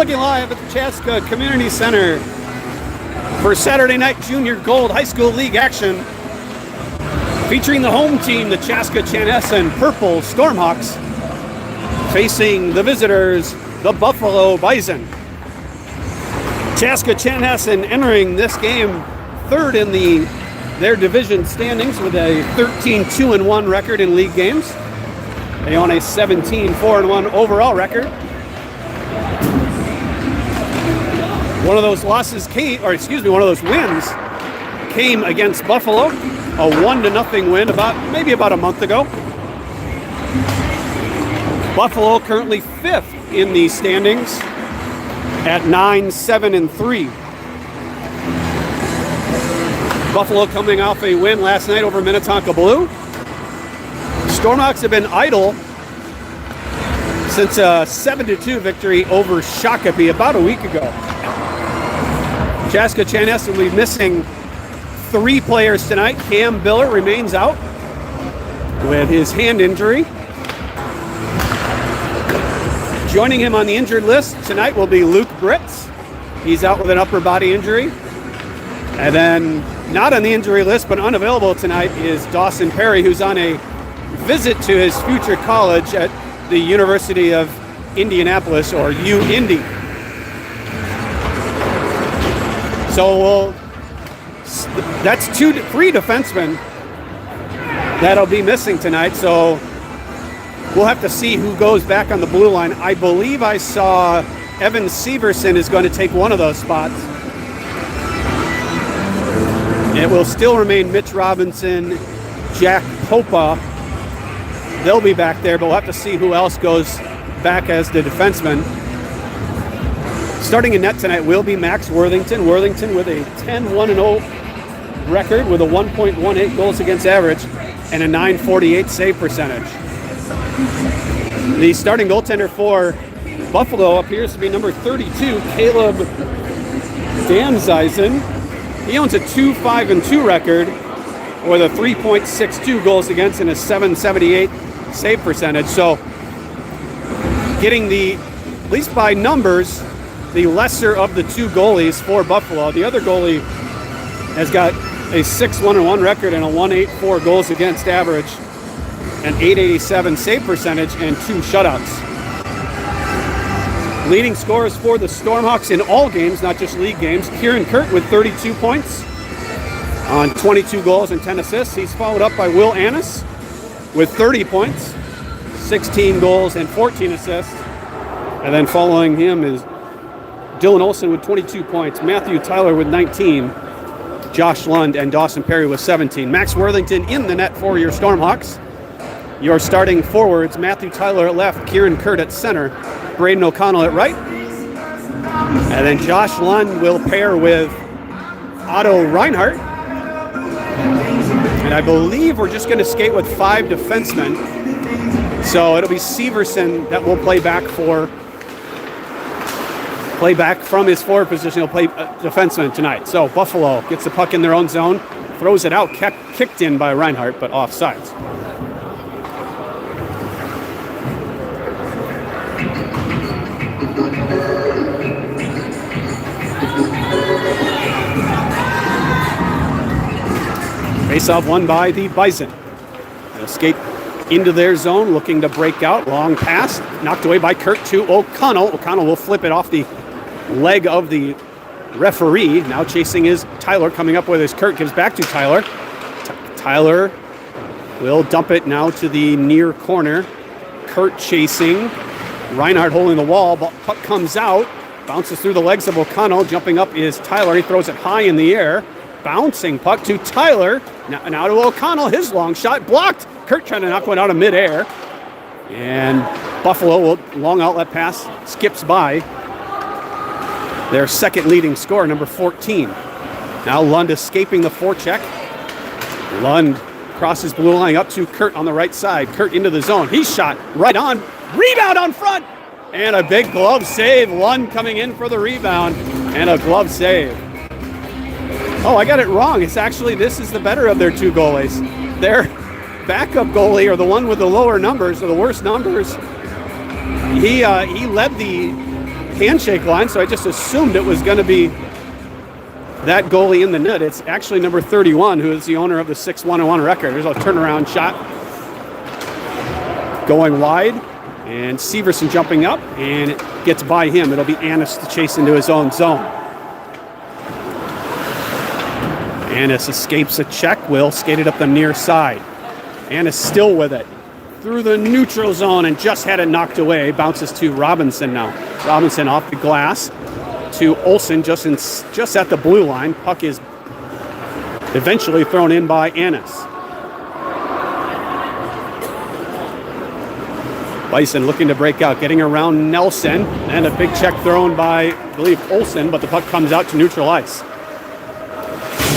looking live at the Chaska Community Center for Saturday Night Junior Gold High School League action, featuring the home team, the Chaska Chanhassen Purple Stormhawks, facing the visitors, the Buffalo Bison. Chaska Chanhassen entering this game third in their division standings with a 13-2-1 record in league games. They own a 17-4-1 overall record. One of those wins came against Buffalo, a 1-0 win maybe about a month ago. Buffalo currently fifth in the standings at 9-7-3. Buffalo coming off a win last night over Minnetonka Blue. Stormhawks have been idle since a 7-2 victory over Shakopee about a week ago. Chaska Chanhassen will be missing 3 players tonight. Cam Biller remains out with his hand injury. Joining him on the injured list tonight will be Luke Britz. He's out with an upper body injury. And then not on the injury list but unavailable tonight is Dawson Perry, who's on a visit to his future college at the University of Indianapolis, or U-Indy. So that's 3 defensemen that'll be missing tonight. So we'll have to see who goes back on the blue line. I believe I saw Evan Severson is going to take one of those spots. It will still remain Mitch Robinson, Jack Popa. They'll be back there, but we'll have to see who else goes back as the defenseman. Starting in net tonight will be Max Worthington. Worthington with a 10-1-0 record with a 1.18 goals against average and a .948 save percentage. The starting goaltender for Buffalo appears to be number 32, Caleb Danzeisen. He owns a 2-5-2 record with a 3.62 goals against and a .778 save percentage. So getting at least by numbers, the lesser of the 2 goalies for Buffalo. The other goalie has got a 6-1-1 record and a 1.84 goals against average, an .887 save percentage, and 2 shutouts. Leading scorers for the Stormhawks in all games, not just league games. Kieran Kurt with 32 points on 22 goals and 10 assists. He's followed up by Will Annis with 30 points, 16 goals and 14 assists. And then following him is Dylan Olson with 22 points, Matthew Tyler with 19, Josh Lund and Dawson Perry with 17. Max Worthington in the net for your Stormhawks. Your starting forwards, Matthew Tyler at left, Kieran Kurt at center, Braden O'Connell at right. And then Josh Lund will pair with Otto Reinhardt. And I believe we're just going to skate with 5 defensemen. So it'll be Severson that will play back from his forward position. He'll play defenseman tonight. So Buffalo gets the puck in their own zone, throws it out, kicked in by Reinhardt, but offsides. Face-off won by the Bison. They'll skate into their zone, looking to break out. Long pass, knocked away by Kurt to O'Connell. O'Connell will flip it off the leg of the referee. Now chasing is Tyler, coming up with his Kurt, gives back to Tyler. Tyler will dump it now to the near corner. Kurt chasing. Reinhardt holding the wall. Puck comes out, bounces through the legs of O'Connell. Jumping up is Tyler. He throws it high in the air. Bouncing puck to Tyler. Now to O'Connell. His long shot blocked. Kurt trying to knock one out of midair. And Buffalo will long outlet pass. Skips by their second leading scorer, number 14. Now Lund escaping the forecheck. Lund crosses blue line up to Kurt on the right side. Kurt into the zone. He's shot right on. Rebound on front. And a big glove save. Lund coming in for the rebound. And a glove save. Oh, I got it wrong. This is the better of their 2 goalies. Their backup goalie, or the one with the lower numbers, or the worst numbers, he led the handshake line, so I just assumed it was going to be that goalie in the net. It's actually number 31, who is the owner of the 6-1-1 record. There's a turnaround shot going wide, and Severson jumping up, and it gets by him. It'll be Annis to chase into his own zone. Annis escapes a check. Will skate it up the near side. Annis still with it. Through the neutral zone and just had it knocked away. Bounces to Robinson now. Robinson off the glass to Olsen just at the blue line. Puck is eventually thrown in by Annis. Bison looking to break out, getting around Nelson, and a big check thrown by, I believe, Olsen, but the puck comes out to neutral ice.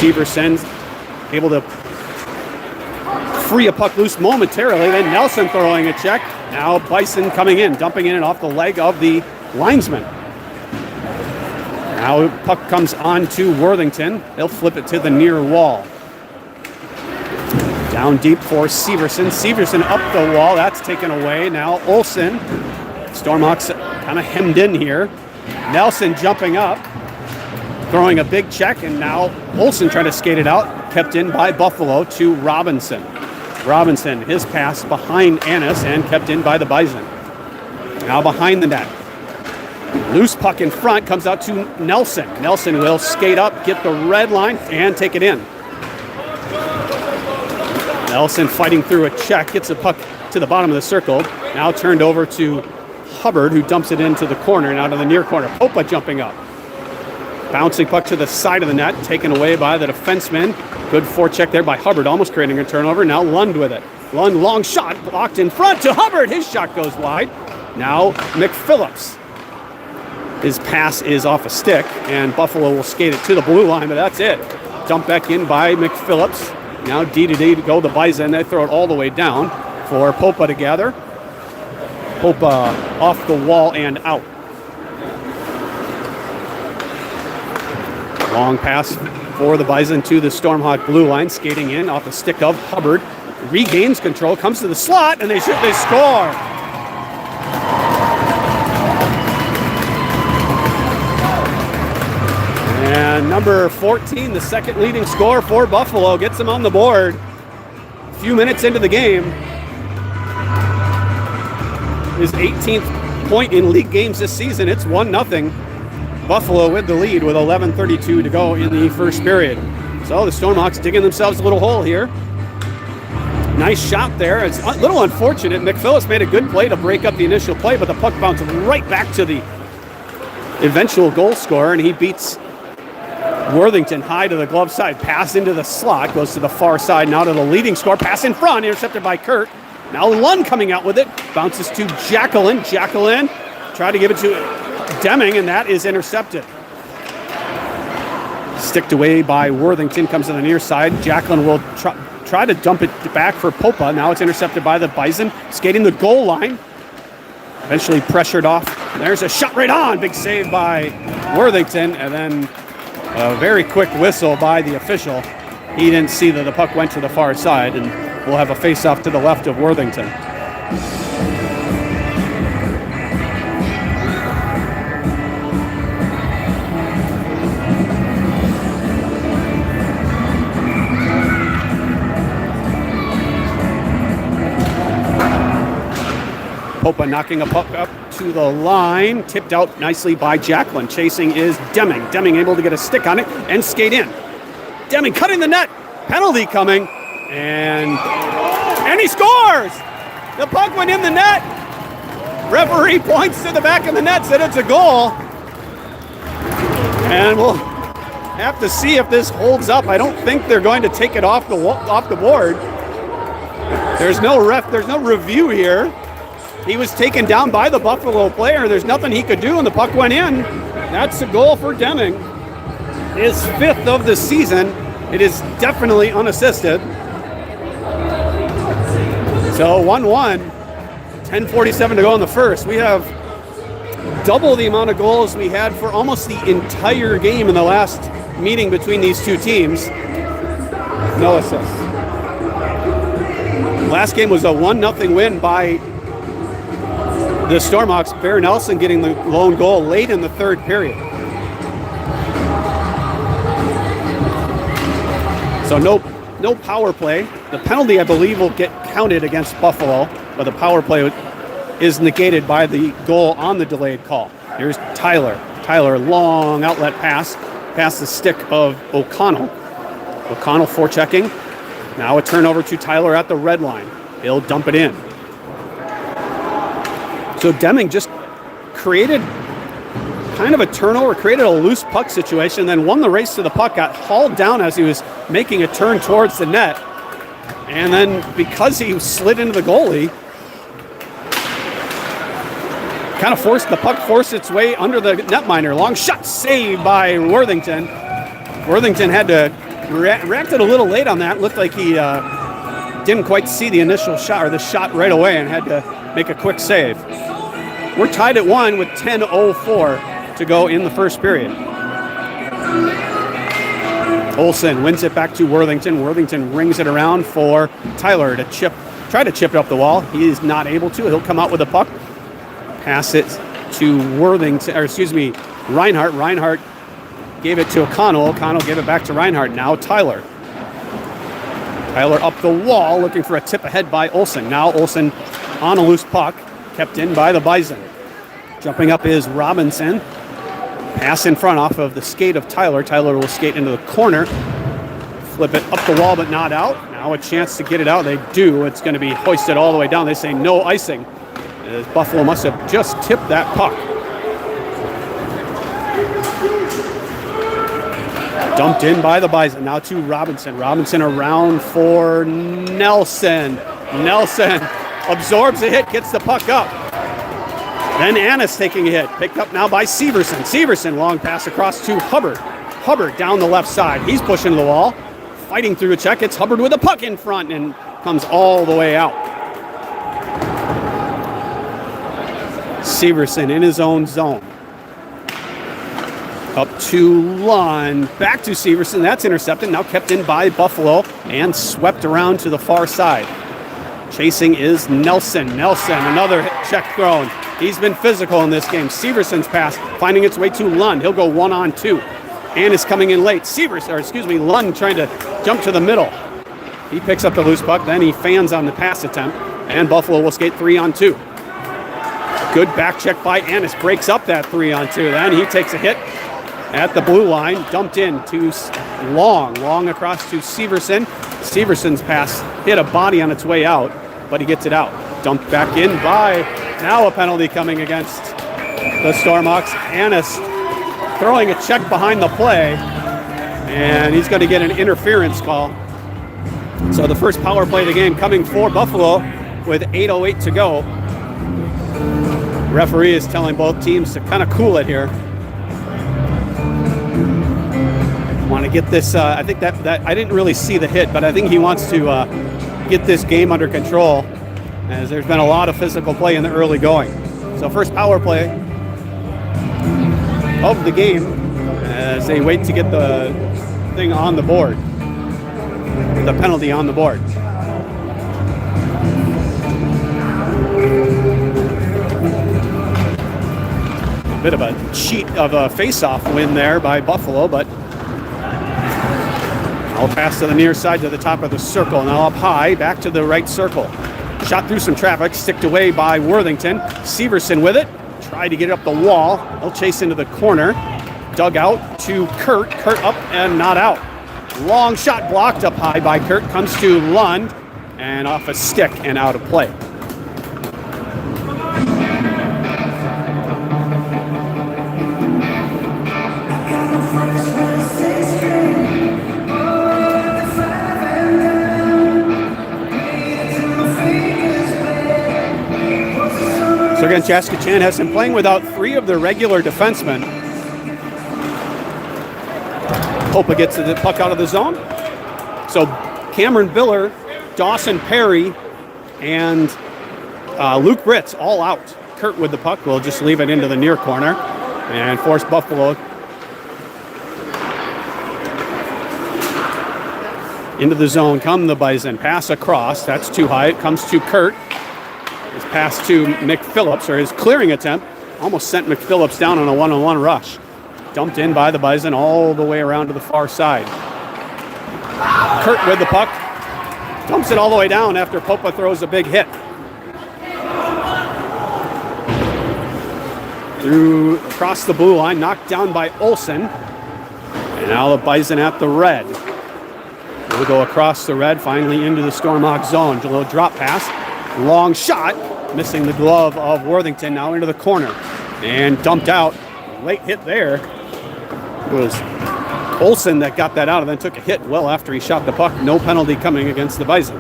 Severson able to free a puck loose momentarily, then Nelson throwing a check. Now Bison coming in, dumping in and off the leg of the linesman. Now puck comes on to Worthington. They'll flip it to the near wall. Down deep for Severson. Severson up the wall. That's taken away. Now Olsen. Stormhawks kind of hemmed in here. Nelson jumping up, throwing a big check, and now Olsen trying to skate it out. Kept in by Buffalo to Robinson. Robinson, his pass behind Annis and kept in by the Bison. Now behind the net. Loose puck in front, comes out to Nelson. Nelson will skate up, get the red line, and take it in. Nelson fighting through a check, gets the puck to the bottom of the circle. Now turned over to Hubbard, who dumps it into the corner, now to the near corner. Popa jumping up. Bouncing puck to the side of the net, taken away by the defenseman. Good forecheck there by Hubbard, almost creating a turnover. Now Lund with it. Lund, long shot, blocked in front to Hubbard. His shot goes wide. Now McPhillips. His pass is off a stick, and Buffalo will skate it to the blue line, but that's it. Dumped back in by McPhillips. Now D to go the Bison. They throw it all the way down for Popa to gather. Popa off the wall and out. Long pass for the Bison to the Stormhawk blue line, skating in off the stick of Hubbard. Regains control, comes to the slot, and they score. And number 14, the second leading scorer for Buffalo, gets them on the board. A few minutes into the game. His 18th point in league games this season. It's 1-0. Buffalo with the lead with 11:32 to go in the first period. So the Stormhawks digging themselves a little hole here. Nice shot there. It's a little unfortunate. McPhillips made a good play to break up the initial play, but the puck bounced right back to the eventual goal scorer, and he beats Worthington high to the glove side. Pass into the slot, goes to the far side, now to the leading scorer. Pass in front, intercepted by Kurt. Now Lund coming out with it. Bounces to Jacqueline. Jacqueline tried to give it to Deming, and that is intercepted. Sticked away by Worthington, comes to the near side. Jacqueline will try to dump it back for Popa. Now it's intercepted by the Bison, skating the goal line. Eventually pressured off. There's a shot right on. Big save by Worthington, and then a very quick whistle by the official. He didn't see that the puck went to the far side, and we'll have a face-off to the left of Worthington. Popa knocking a puck up to the line, tipped out nicely by Jacqueline. Chasing is Deming. Deming able to get a stick on it and skate in. Deming cutting the net. Penalty coming, and he scores! The puck went in the net. Referee points to the back of the net, said it's a goal. And we'll have to see if this holds up. I don't think they're going to take it off the board. There's no review here. He was taken down by the Buffalo player. There's nothing he could do, and the puck went in. That's a goal for Deming. His 5th of the season. It is definitely unassisted. So 1-1, 10:47 to go in the first. We have double the amount of goals we had for almost the entire game in the last meeting between these two teams. No assists. Last game was a 1-0 win by the Stormhawks, Bear Nelson getting the lone goal late in the third period. So no power play. The penalty, I believe, will get counted against Buffalo, but the power play is negated by the goal on the delayed call. Here's Tyler. Tyler, long outlet pass past the stick of O'Connell. O'Connell forechecking. Now a turnover to Tyler at the red line. He'll dump it in. So Deming just created kind of a turnover, created a loose puck situation, then won the race to the puck, got hauled down as he was making a turn towards the net. And then because he slid into the goalie, kind of forced its way under the netminder. Long shot saved by Worthington. Worthington had to reacted a little late on that. Looked like he didn't quite see the initial shot or the shot right away and had to make a quick save. We're tied at 1 with 10:04 to go in the first period. Olsen wins it back to Worthington. Worthington rings it around for Tyler to try to chip it up the wall. He is not able to. He'll come out with the puck. Pass it to Reinhardt. Reinhardt gave it to O'Connell. O'Connell gave it back to Reinhardt. Now Tyler. Tyler up the wall, looking for a tip ahead by Olsen. Now Olsen on a loose puck, kept in by the Bison. Jumping up is Robinson. Pass in front off of the skate of Tyler. Tyler will skate into the corner. Flip it up the wall, but not out. Now a chance to get it out. They do. It's going to be hoisted all the way down. They say no icing. Buffalo must have just tipped that puck. Dumped in by the Bison. Now to Robinson. Robinson around for Nelson. Nelson absorbs the hit, gets the puck up. Then Annis taking a hit. Picked up now by Severson. Severson, long pass across to Hubbard. Hubbard down the left side. He's pushing the wall. Fighting through a check. It's Hubbard with a puck in front and comes all the way out. Severson in his own zone. Up to Lund. Back to Severson. That's intercepted. Now kept in by Buffalo and swept around to the far side. Chasing is Nelson. Nelson, another check thrown. He's been physical in this game. Severson's pass finding its way to Lund. He'll go 1-on-2. Annis coming in late. Lund trying to jump to the middle. He picks up the loose puck. Then he fans on the pass attempt. And Buffalo will skate 3-on-2. Good back check by Annis. Breaks up that 3-on-2. Then he takes a hit at the blue line. Dumped in to long across to Severson. Severson's pass hit a body on its way out, but he gets it out. Dumped back in by, now a penalty coming against the Stormhawks. Annis throwing a check behind the play, and he's going to get an interference call. So the first power play of the game coming for Buffalo with 8:08 to go. Referee is telling both teams to kind of cool it here. Want to get this, I think that I didn't really see the hit, but I think he wants to get this game under control, as there's been a lot of physical play in the early going. So first power play of the game as they wait to get the thing on the board, the penalty on the board. A bit of a cheat of a face-off win there by Buffalo, but I'll pass to the near side to the top of the circle. Now up high, back to the right circle. Shot through some traffic, sticked away by Worthington. Severson with it. Tried to get it up the wall. He'll chase into the corner. Dug out to Kurt. Kurt up and not out. Long shot blocked up high by Kurt. Comes to Lund and off a stick and out of play. So again, Chaska has been playing without 3 of their regular defensemen. Hopa gets the puck out of the zone. So Cameron Biller, Dawson Perry, and Luke Britz all out. Kurt with the puck will just leave it into the near corner and force Buffalo into the zone. Come the Bison. Pass across. That's too high. It comes to Kurt. His pass to McPhillips, or his clearing attempt, almost sent McPhillips down on a one-on-one rush. Dumped in by the Bison all the way around to the far side. Kurt with the puck. Dumps it all the way down after Popa throws a big hit. Through across the blue line, knocked down by Olsen. And now the Bison at the red. We'll go across the red, finally into the Stormhawk zone. A little drop pass. Long shot, missing the glove of Worthington, now into the corner. And dumped out. Late hit there. It was Olsen that got that out and then took a hit well after he shot the puck. No penalty coming against the Bison.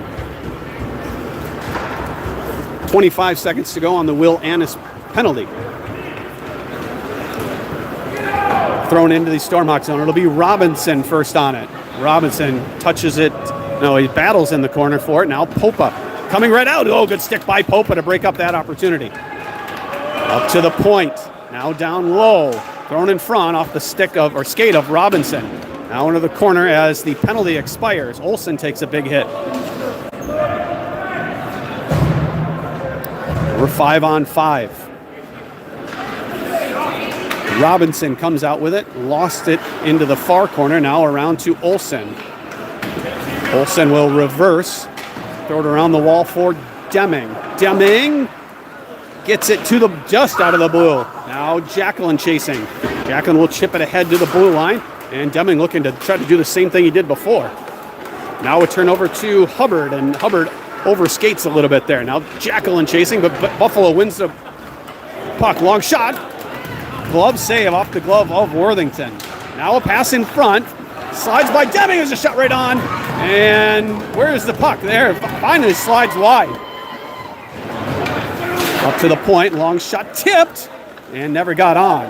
25 seconds to go on the Will Annis penalty. Thrown into the Stormhawk zone. It'll be Robinson first on it. Robinson touches it. No, he battles in the corner for it. Now Popa coming right out. Oh, good stick by Popa to break up that opportunity. Up to the point. Now down low. Thrown in front off the stick of, or skate of Robinson. Now into the corner as the penalty expires. Olsen takes a big hit. We're 5-on-5. Robinson comes out with it. Lost it into the far corner. Now around to Olsen. Olsen will reverse. Throw it around the wall for Deming. Deming gets it to the just out of the blue. Now Jacqueline chasing. Jacqueline will chip it ahead to the blue line. And Deming looking to try to do the same thing he did before. Now a turnover to Hubbard. And Hubbard overskates a little bit there. Now Jacqueline chasing, but Buffalo wins the puck. Long shot. Glove save off the glove of Worthington. Now a pass in front. Slides by Deming. There's a shot right on. And where is the puck? There. Finally slides wide. Up to the point. Long shot tipped. And never got on.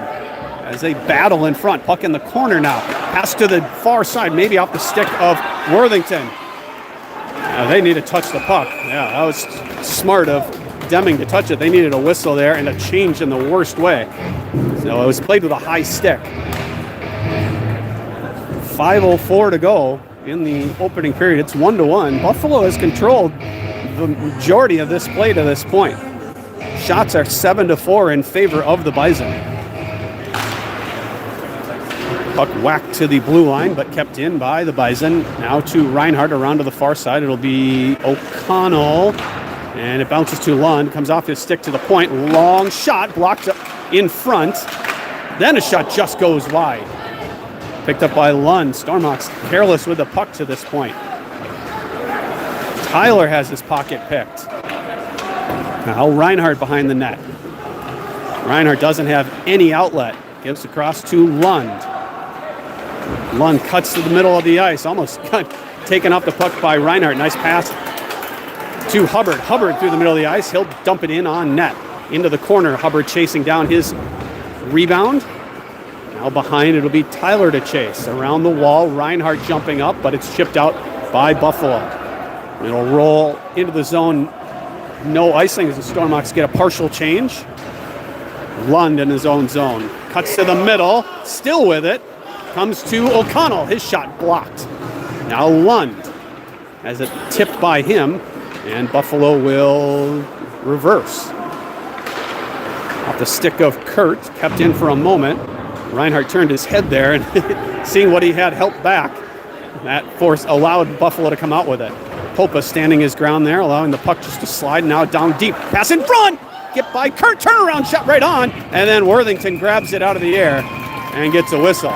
As they battle in front. Puck in the corner now. Pass to the far side. Maybe off the stick of Worthington. Now they need to touch the puck. Yeah, that was smart of Deming to touch it. They needed a whistle there and a change in the worst way. So it was played with a high stick. 5:04 to go in the opening period. It's 1-1. Buffalo has controlled the majority of this play to this point. Shots are 7-4 in favor of the Bison. Puck whacked to the blue line, but kept in by the Bison. Now to Reinhardt around to the far side. It'll be O'Connell. And it bounces to Lund. Comes off his stick to the point. Long shot. Blocked in front. Then a shot just goes wide. Picked up by Lund. Stormhawks careless with the puck to this point. Tyler has his pocket picked. Now Reinhardt behind the net. Reinhardt doesn't have any outlet. Gives across to Lund. Lund cuts to the middle of the ice. Almost got taken off the puck by Reinhardt. Nice pass to Hubbard. Hubbard through the middle of the ice. He'll dump it in on net. Into the corner. Hubbard chasing down his rebound. Now behind it'll be Tyler to chase. Around the wall. Reinhardt jumping up, but it's chipped out by Buffalo. It'll roll into the zone. No icing as the Stormhawks get a partial change. Lund in his own zone. Cuts to the middle. Still with it. Comes to O'Connell. His shot blocked. Now Lund has it tipped by him. And Buffalo will reverse. Off the stick of Kurt. Kept in for a moment. Reinhardt turned his head there and seeing what he had helped back. That force allowed Buffalo to come out with it. Popa standing his ground there, allowing the puck just to slide. Now down deep. Pass in front. Get by Kurt. Turnaround shot right on. And then Worthington grabs it out of the air and gets a whistle.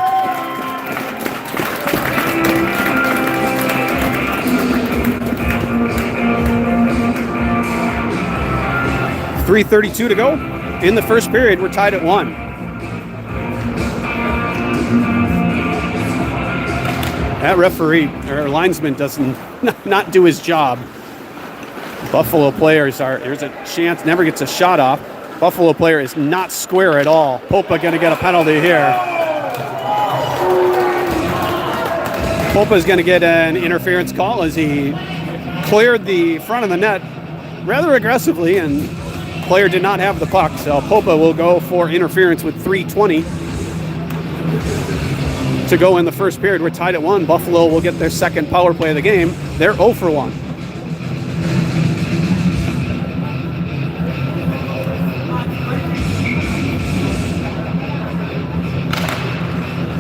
.332 to go in the first period. We're tied at 1. That referee or linesman doesn't not do his job. Buffalo players are, there's a chance, never gets a shot off. Buffalo player is not square at all. Popa going to get a penalty here. Popa is going to get an interference call as he cleared the front of the net rather aggressively, and player did not have the puck, so Popa will go for interference with 3:20 to go in the first period. We're tied at 1. Buffalo will get their second power play of the game. They're 0 for 1.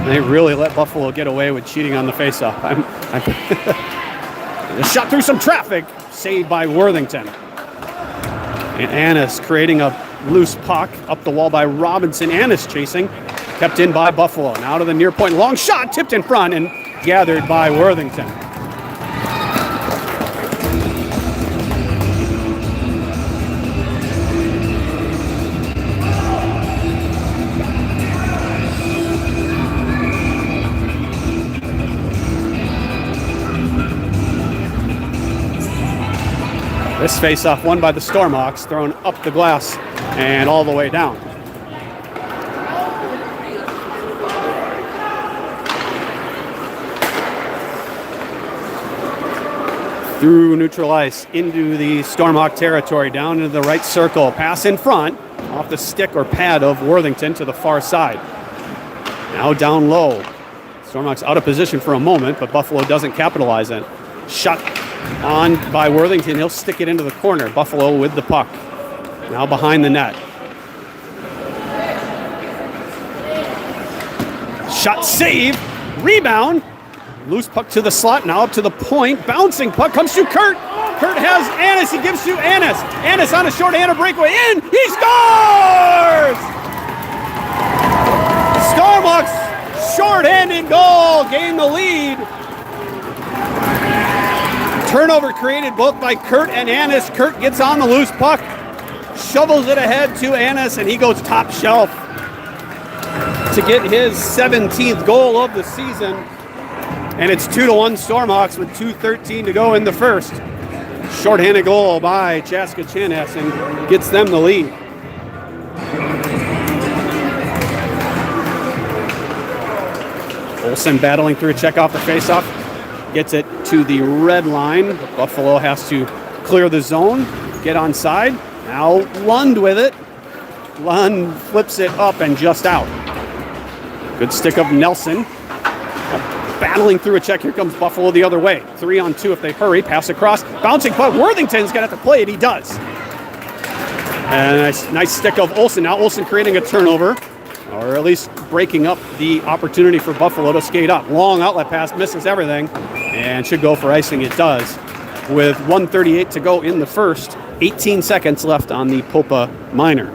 They really let Buffalo get away with cheating on the faceoff. A shot through some traffic, saved by Worthington. And Annis creating a loose puck up the wall by Robinson. Annis chasing, kept in by Buffalo. Now to the near point, long shot, tipped in front and gathered by Worthington. This face-off won by the Stormhawks, thrown up the glass and all the way down. Through neutral ice into the Stormhawk territory, down into the right circle. Pass in front, off the stick or pad of Worthington to the far side. Now down low. Stormhawks out of position for a moment, but Buffalo doesn't capitalize on it. Shot on by Worthington. He'll stick it into the corner. Buffalo with the puck. Now behind the net. Shot save. Rebound. Loose puck to the slot. Now up to the point. Bouncing puck comes to Kurt. Kurt has Annis. He gives to Annis. Annis on a shorthanded breakaway. In. He scores! Stormhawks shorthanded goal. Gain the lead. Turnover created both by Kurt and Annis. Kurt gets on the loose puck, shovels it ahead to Annis, and he goes top shelf to get his 17th goal of the season. And it's 2-1 Stormhawks with 2:13 to go in the first. Shorthanded goal by Chaska Chanas and gets them the lead. Olsen battling through a check off the faceoff. Gets it to the red line. Buffalo has to clear the zone, get onside. Now Lund with it. Lund flips it up and just out. Good stick of Nelson. Battling through a check. Here comes Buffalo the other way. 3-on-2 if they hurry. Pass across. Bouncing puck. Worthington's going to have to play it. He does. And a nice stick of Olsen. Now Olsen creating a turnover, or at least breaking up the opportunity for Buffalo to skate up. Long outlet pass, misses everything, and should go for icing. It does. With 1:38 to go in the first, 18 seconds left on the Popa minor.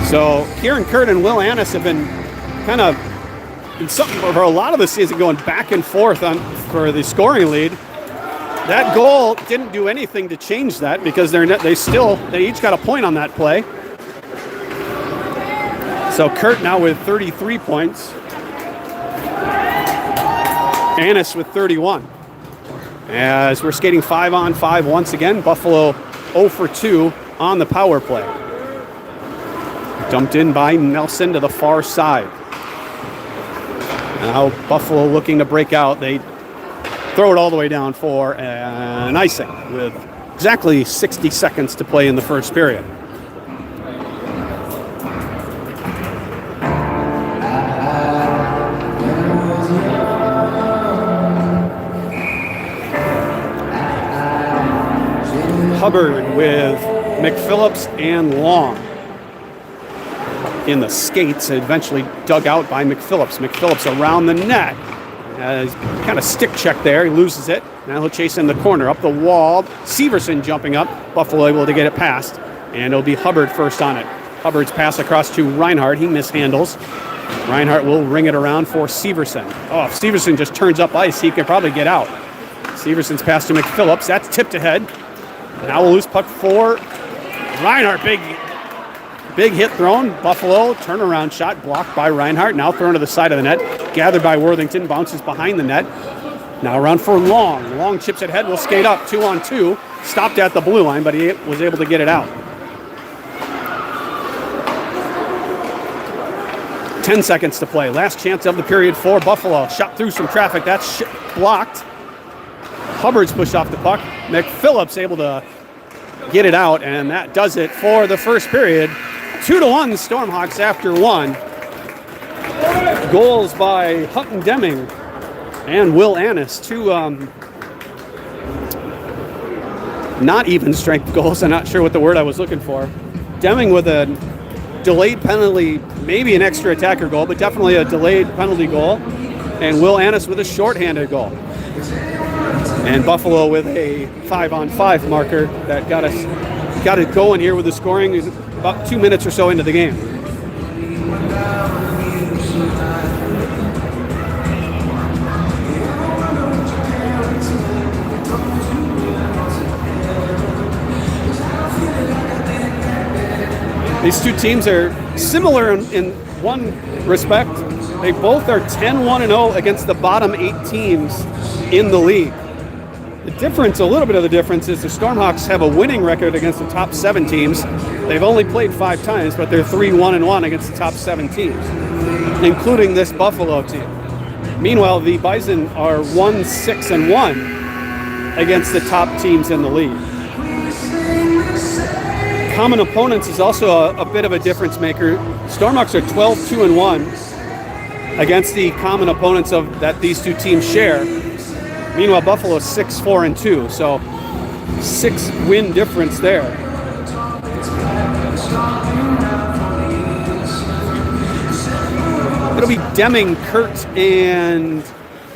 So Kieran Kurt and Will Annis have been kind of in something for a lot of the season going back and forth for the scoring lead. That goal didn't do anything to change that because they each got a point on that play. So Kurt now with 33 points. Annis with 31. As we're skating 5-on-5 once again, Buffalo 0 for 2 on the power play. Dumped in by Nelson to the far side. Now Buffalo looking to break out. They throw it all the way down for an icing with exactly 60 seconds to play in the first period. Hubbard with McPhillips and Long. In the skates, eventually dug out by McPhillips. McPhillips around the net. Kind of stick check there. He loses it. Now he'll chase in the corner. Up the wall. Severson jumping up. Buffalo able to get it past. And it'll be Hubbard first on it. Hubbard's pass across to Reinhardt. He mishandles. Reinhardt will ring it around for Severson. Oh, if Severson just turns up ice, he can probably get out. Severson's pass to McPhillips. That's tipped ahead. Now a loose puck for Reinhardt. Big hit thrown. Buffalo turnaround shot blocked by Reinhardt. Now thrown to the side of the net. Gathered by Worthington. Bounces behind the net. Now around for Long. Long chips it head. Will skate up 2-on-2. Stopped at the blue line, but he was able to get it out. 10 seconds to play. Last chance of the period for Buffalo. Shot through some traffic. That's blocked. Hubbard's pushed off the puck. McPhillips able to get it out, and that does it for the first period. 2-1 Stormhawks after one. Goals by Hutton Deming and Will Annis. Two not even strength goals. I'm not sure what the word I was looking for. Deming with a delayed penalty, maybe an extra attacker goal, but definitely a delayed penalty goal. And Will Annis with a shorthanded goal. And Buffalo with a 5-on-5 marker that got it going here with the scoring about 2 minutes or so into the game. These two teams are similar in one respect. They both are 10-1-0 against the bottom 8 teams in the league. The difference, a little bit of the difference, is the Stormhawks have a winning record against the top 7 teams. They've only played 5 times, but they're 3-1-1 against the top 7 teams, including this Buffalo team. Meanwhile, the Bison are 1-6-1 against the top teams in the league. Common opponents is also a bit of a difference maker. Stormhawks are 12-2-1 against the common opponents that these two teams share. Meanwhile, Buffalo is 6-4-2, so 6-win difference there. It'll be Deming, Kurt, and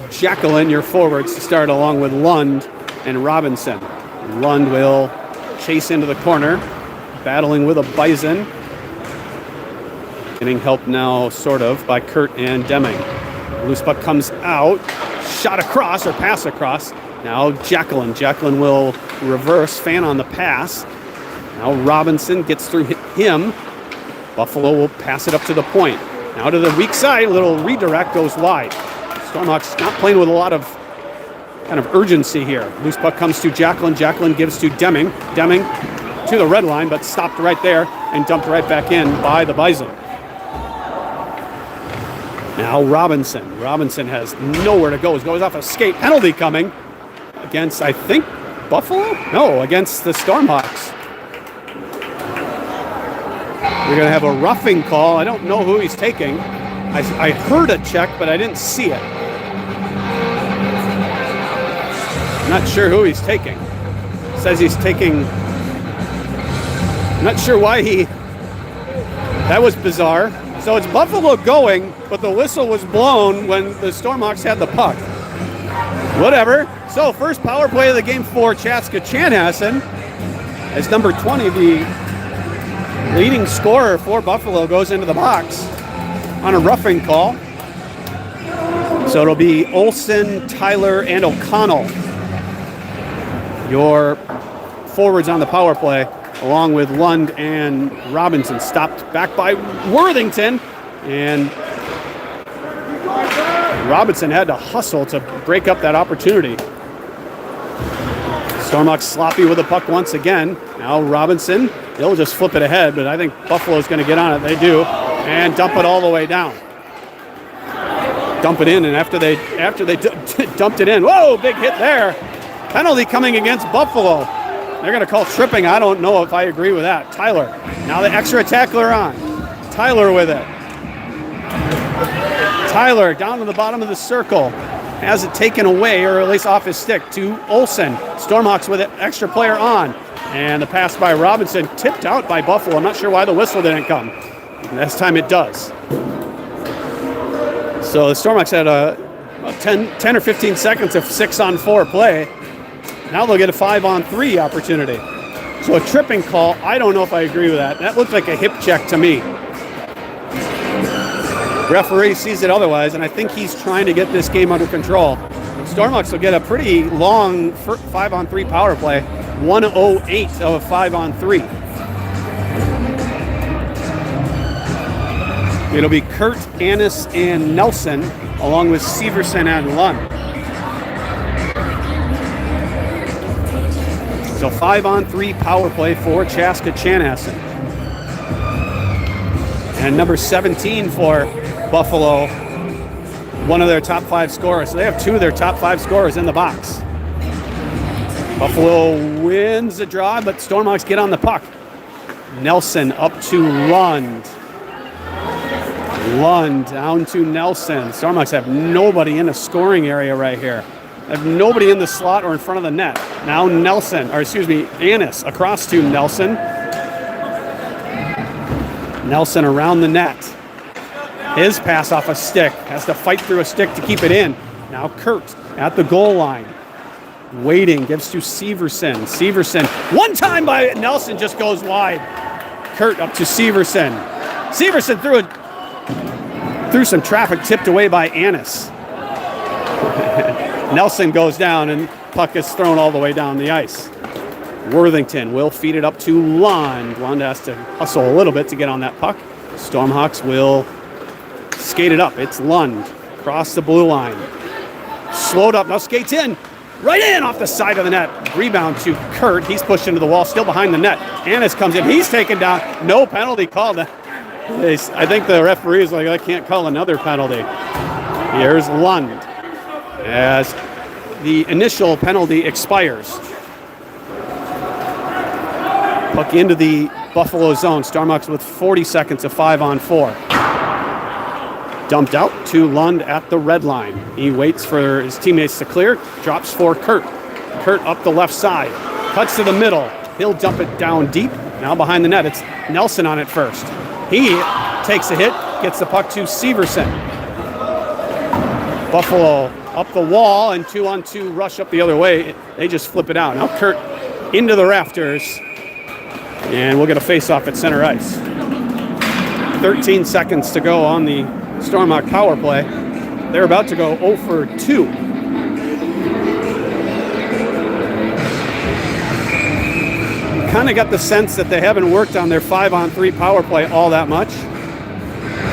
Jacqueline, your forwards, to start, along with Lund and Robinson. Lund will chase into the corner, battling with a Bison. Getting help now, sort of, by Kurt and Deming. Loose puck comes out, shot across, or pass across. Now Jacqueline. Jacqueline will reverse, fan on the pass. Now Robinson gets through him. Buffalo will pass it up to the point. Now to the weak side, a little redirect goes wide. Stormhawks not playing with a lot of kind of urgency here. Loose puck comes to Jacqueline. Jacqueline gives to Deming. Deming to the red line, but stopped right there and dumped right back in by the Bison. Now Robinson. Robinson has nowhere to go. He goes off a skate. Penalty coming against, I think, Buffalo? No, against the Stormhawks. We're going to have a roughing call. I don't know who he's taking. I heard a check, but I didn't see it. I'm not sure who he's taking. Says he's taking... I'm not sure why he... That was bizarre. So it's Buffalo going, but the whistle was blown when the Stormhawks had the puck. Whatever. So first power play of the game for Chaska Chanhassen, as number 20, the leading scorer for Buffalo, goes into the box on a roughing call. So it'll be Olsen, Tyler, and O'Connell, your forwards on the power play, along with Lund and Robinson. Stopped back by Worthington, and Robinson had to hustle to break up that opportunity. Stormhawks sloppy with the puck once again. Now Robinson, they'll just flip it ahead, but I think Buffalo's going to get on it. They do, and dump it all the way down. Dump it in, and after they dumped it in, whoa, big hit there. Penalty coming against Buffalo. They're going to call tripping. I don't know if I agree with that. Tyler, now the extra tackler on. Tyler with it. Tyler down to the bottom of the circle. Has it taken away, or at least off his stick, to Olsen. Stormhawks with an extra player on. And the pass by Robinson tipped out by Buffalo. I'm not sure why the whistle didn't come. This time it does. So the Stormhawks had a 10 or 15 seconds of 6-on-4 play. Now they'll get a 5-on-3 opportunity. So a tripping call, I don't know if I agree with that. That looked like a hip check to me. Referee sees it otherwise, and I think he's trying to get this game under control. Stormhawks will get a pretty long 5-on-3 power play. 1:08 of a 5-on-3. It'll be Kurt, Annis, and Nelson, along with Severson and Lund. So 5-on-3 power play for Chaska Chanhassen. And number 17 for Buffalo, one of their top 5 scorers. So they have 2 of their top 5 scorers in the box. Buffalo wins the draw, but Stormhawks get on the puck. Nelson up to Lund. Lund down to Nelson. Stormhawks have nobody in the scoring area right here. have nobody in the slot or in front of the net. Now Annis across to Nelson. Nelson around the net. His pass off a stick. Has to fight through a stick to keep it in. Now Kurt at the goal line. Waiting, gives to Severson. Severson, one time by Nelson, just goes wide. Kurt up to Severson. Severson through some traffic, tipped away by Annis. Nelson goes down and puck is thrown all the way down the ice. Worthington will feed it up to Lund. Lund has to hustle a little bit to get on that puck. Stormhawks will skate it up. It's Lund across the blue line. Slowed up, now skates in. Right in off the side of the net. Rebound to Kurt. He's pushed into the wall, still behind the net. Annis comes in. He's taken down. No penalty called. I think the referee is like, I can't call another penalty. Here's Lund as the initial penalty expires. Puck into the Buffalo zone. Stormhawks with 40 seconds of 5-on-4. Dumped out to Lund at the red line. He waits for his teammates to clear. Drops for Kurt. Kurt up the left side. Cuts to the middle. He'll dump it down deep. Now behind the net, it's Nelson on it first. He takes a hit, gets the puck to Severson. Buffalo up the wall, and 2-on-2 rush up the other way. They just flip it out. Now Kurt into the rafters, and we'll get a face-off at center ice. 13 seconds to go on the Stormhawk power play. They're about to go 0 for 2. Kind of got the sense that they haven't worked on their 5-on-3 power play all that much,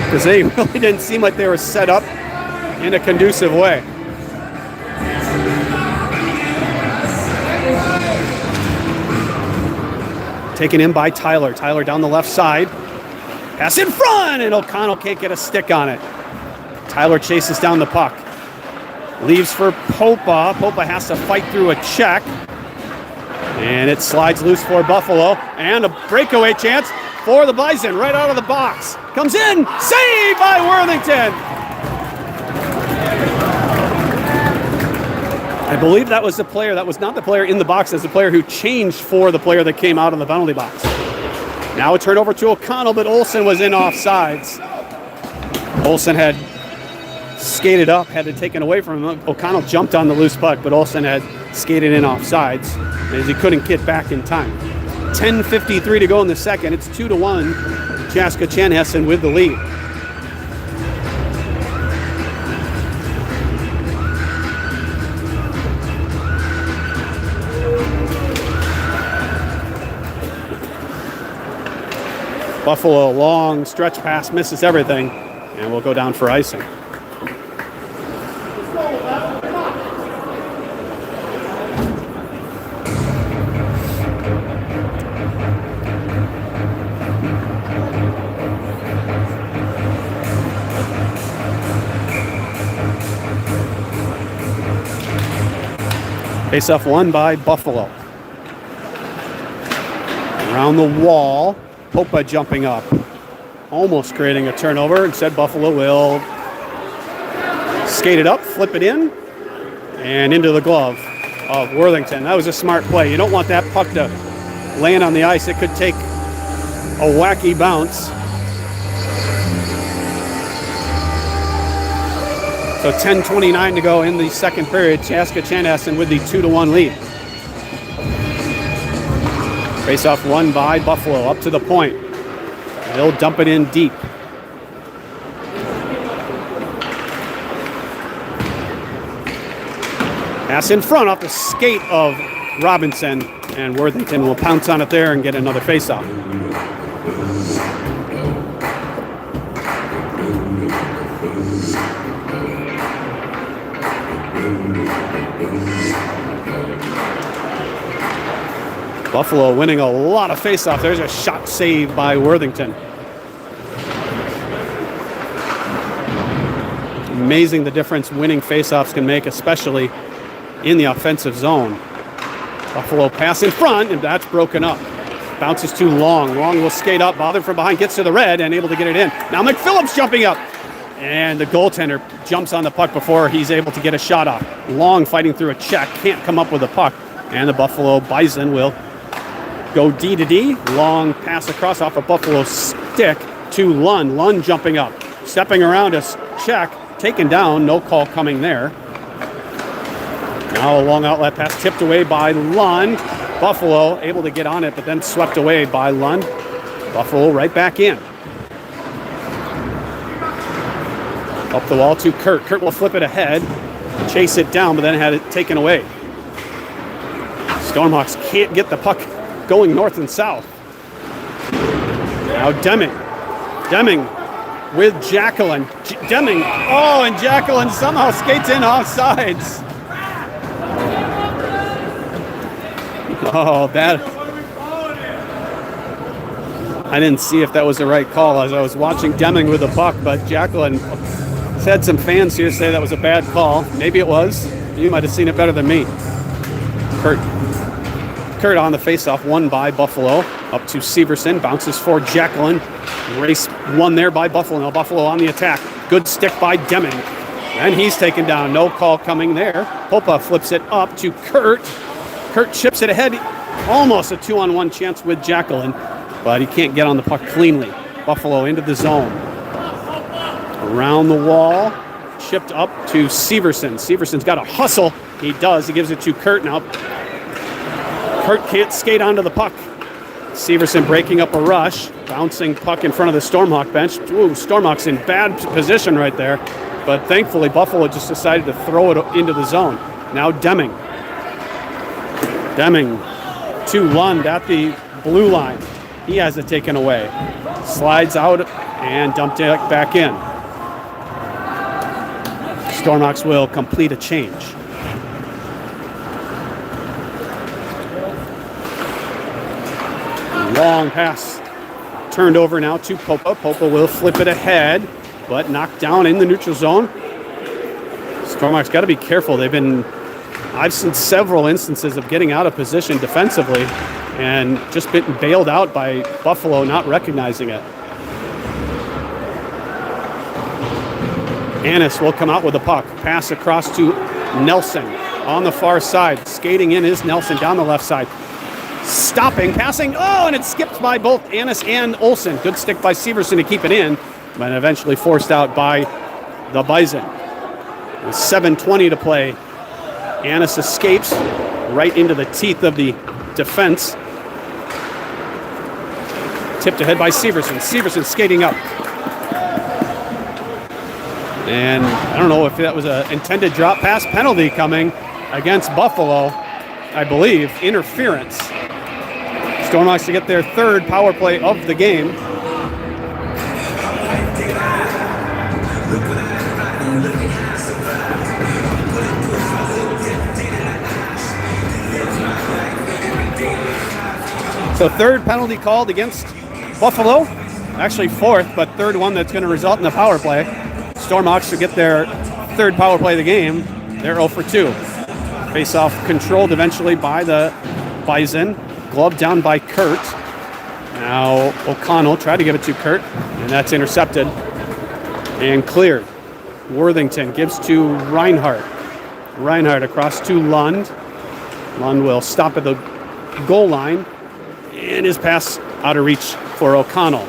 because they really didn't seem like they were set up in a conducive way. Taken in by Tyler. Tyler down the left side. Pass in front, and O'Connell can't get a stick on it. Tyler chases down the puck. Leaves for Popa. Popa has to fight through a check. And it slides loose for Buffalo. And a breakaway chance for the Bison right out of the box. Comes in. Saved by Worthington. I believe that was the player. That was not the player in the box. That's the player who changed for the player that came out of the penalty box. Now a turnover to O'Connell, but Olsen was in offsides. Olsen had skated up, had it taken away from him. O'Connell jumped on the loose puck, but Olsen had skated in offsides as he couldn't get back in time. 10:53 to go in the second. It's 2-1. Chaska Chanhassen with the lead. Buffalo, long stretch pass, misses everything, and we'll go down for icing. Face-off won by Buffalo. Around the wall. Popa jumping up, almost creating a turnover. Instead, Buffalo will skate it up, flip it in, and into the glove of Worthington. That was a smart play. You don't want that puck to land on the ice. It could take a wacky bounce. So 10:29 to go in the second period. Chaska Chanhassen with the 2-1 lead. Face-off won by Buffalo, up to the point. They'll dump it in deep. Pass in front off the skate of Robinson, and Worthington will pounce on it there and get another face-off. Buffalo winning a lot of face-off. There's a shot saved by Worthington. Amazing the difference winning face-offs can make, especially in the offensive zone. Buffalo pass in front, and that's broken up. Bounces too long. Long will skate up, bothered from behind, gets to the red, and able to get it in. Now McPhillips jumping up. And the goaltender jumps on the puck before he's able to get a shot off. Long fighting through a check, can't come up with a puck. And the Buffalo Bison will go D to D. Long pass across off a Buffalo stick to Lund. Lund jumping up, stepping around a check, taken down, no call coming there. Now a long outlet pass tipped away by Lund. Buffalo able to get on it, but then swept away by Lund. Buffalo right back in. Up the wall to Kurt. Kurt will flip it ahead, chase it down, but then had it taken away. Stormhawks can't get the puck going north and south. Now Deming. Deming with Jacqueline. Deming. Oh, and Jacqueline somehow skates in off sides. Oh, that. I didn't see if that was the right call as I was watching Deming with the puck, but Jacqueline had some fans here say that was a bad call. Maybe it was. You might have seen it better than me. Kurt on the faceoff, won by Buffalo. Up to Severson, bounces for Jacqueline. Race won there by Buffalo. Now Buffalo on the attack. Good stick by Deming. And he's taken down. No call coming there. Popa flips it up to Kurt. Kurt chips it ahead. Almost a 2-on-1 chance with Jacqueline, but he can't get on the puck cleanly. Buffalo into the zone. Around the wall, chipped up to Severson. Severson's got to hustle. He does. He gives it to Kurt now. Kurt can't skate onto the puck. Severson breaking up a rush. Bouncing puck in front of the Stormhawk bench. Ooh, Stormhawk's in bad position right there. But thankfully, Buffalo just decided to throw it into the zone. Now Deming. Deming to Lund at the blue line. He has it taken away. Slides out and dumped it back in. Stormhawks will complete a change. Long pass turned over now to Popa. Popa will flip it ahead, but knocked down in the neutral zone. Stormhawks got to be careful. I've seen several instances of getting out of position defensively and just been bailed out by Buffalo not recognizing it. Annis will come out with the puck. Pass across to Nelson on the far side. Skating in is Nelson down the left side. Stopping, passing. Oh, and it skipped by both Annis and Olsen. Good stick by Severson to keep it in, but eventually forced out by the Bison. With 7:20 to play, Annis escapes right into the teeth of the defense. Tipped ahead by Severson. Severson skating up. And I don't know if that was an intended drop pass penalty coming against Buffalo. I believe interference. Stormhawks to get their third power play of the game. So third penalty called against Buffalo. Actually fourth, but third one that's going to result in the power play. Stormhawks to get their third power play of the game. They're 0 for 2. Face-off controlled eventually by the Bison. Glove down by Kurt. Now O'Connell tried to give it to Kurt, and that's intercepted and cleared. Worthington gives to Reinhardt. Reinhardt across to Lund. Lund will stop at the goal line, and his pass out of reach for O'Connell.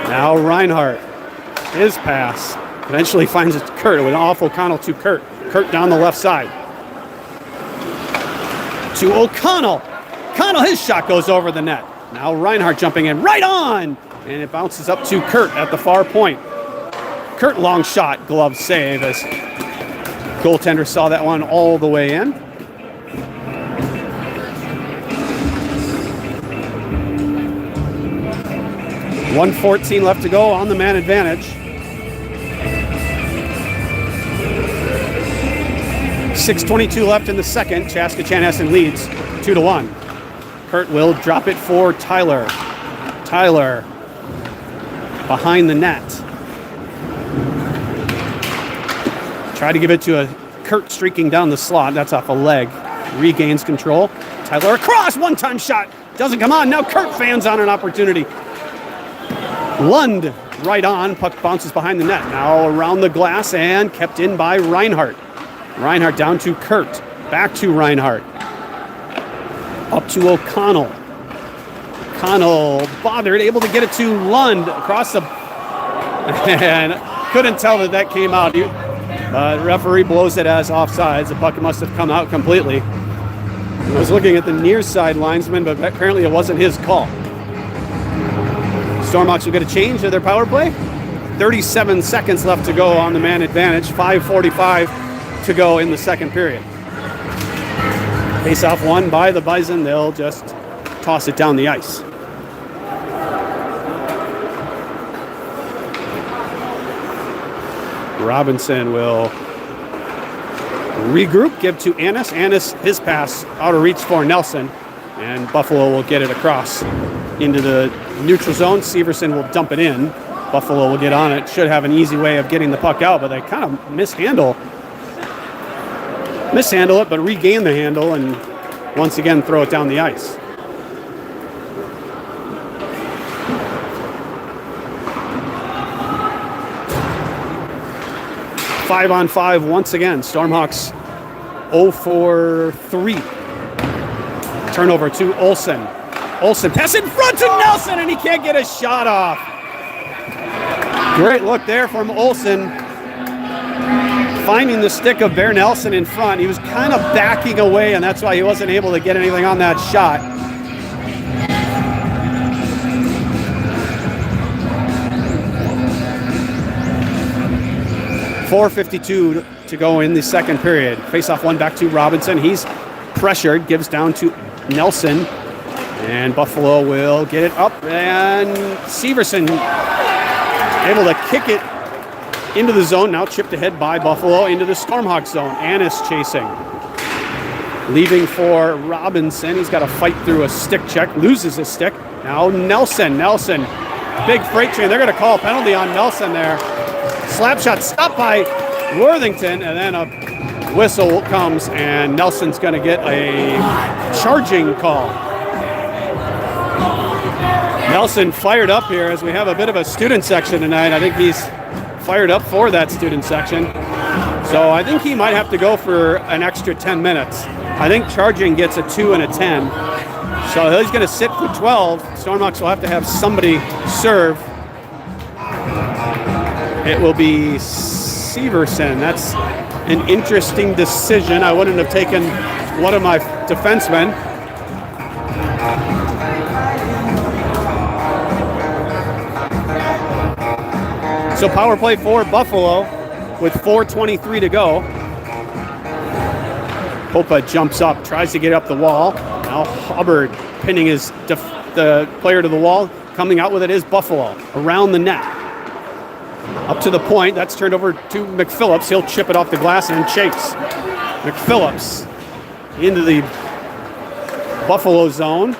Now Reinhardt, his pass eventually finds it to Kurt with off O'Connell to Kurt. Kurt down the left side. To O'Connell. O'Connell, his shot goes over the net. Now Reinhardt jumping in right on. And it bounces up to Kurt at the far point. Kurt, long shot, glove save as goaltender saw that one all the way in. .114 left to go on the man advantage. 6:22 left in the second. Chaska Chanhassen leads 2-1. Kurt will drop it for Tyler. Tyler behind the net. Try to give it to a Kurt streaking down the slot. That's off a leg. Regains control. Tyler across. One-time shot. Doesn't come on. Now Kurt fans on an opportunity. Lund right on. Puck bounces behind the net. Now around the glass and kept in by Reinhardt. Reinhardt down to Kurt. Back to Reinhardt. Up to O'Connell. O'Connell bothered, able to get it to Lund across the... And couldn't tell that came out. But referee blows it as offsides. The puck must have come out completely. I was looking at the near side linesman, but apparently it wasn't his call. Stormhawks will get a change of their power play. 37 seconds left to go on the man advantage. 5:45 to go in the second period. Face-off won by the Bison. They'll just toss it down the ice. Robinson will regroup, give to Annis. Annis, his pass out of reach for Nelson. And Buffalo will get it across into the neutral zone. Severson will dump it in. Buffalo will get on it. Should have an easy way of getting the puck out, but they kind of mishandle it, but regain the handle and once again throw it down the ice. Five on five once again. Stormhawks 0 for 3. Turnover to Olsen. Olsen pass in front to Nelson, and he can't get a shot off. Great look there from Olsen. Finding the stick of Bear Nelson in front. He was kind of backing away, and that's why he wasn't able to get anything on that shot. .452 to go in the second period. Face-off one back to Robinson. He's pressured, gives down to Nelson. And Buffalo will get it up. And Severson able to kick it into the zone. Now chipped ahead by Buffalo into the Stormhawk zone. Annis chasing. Leaving for Robinson. He's got to fight through a stick check. Loses his stick. Now Nelson. Nelson. Big freight train. They're going to call a penalty on Nelson there. Slap shot stopped by Worthington, and then a whistle comes, and Nelson's going to get a charging call. Nelson fired up here as we have a bit of a student section tonight. I think he's fired up for that student section. So I think he might have to go for an extra 10 minutes. I think charging gets a 2 and a 10. So he's going to sit for 12. Stormhawks will have to have somebody serve. It will be Severson. That's an interesting decision. I wouldn't have taken one of my defensemen. So power play for Buffalo with 4:23 to go. Popa jumps up, tries to get up the wall. Now Hubbard pinning the player to the wall. Coming out with it is Buffalo around the net. Up to the point, that's turned over to McPhillips. He'll chip it off the glass and chase. McPhillips into the Buffalo zone.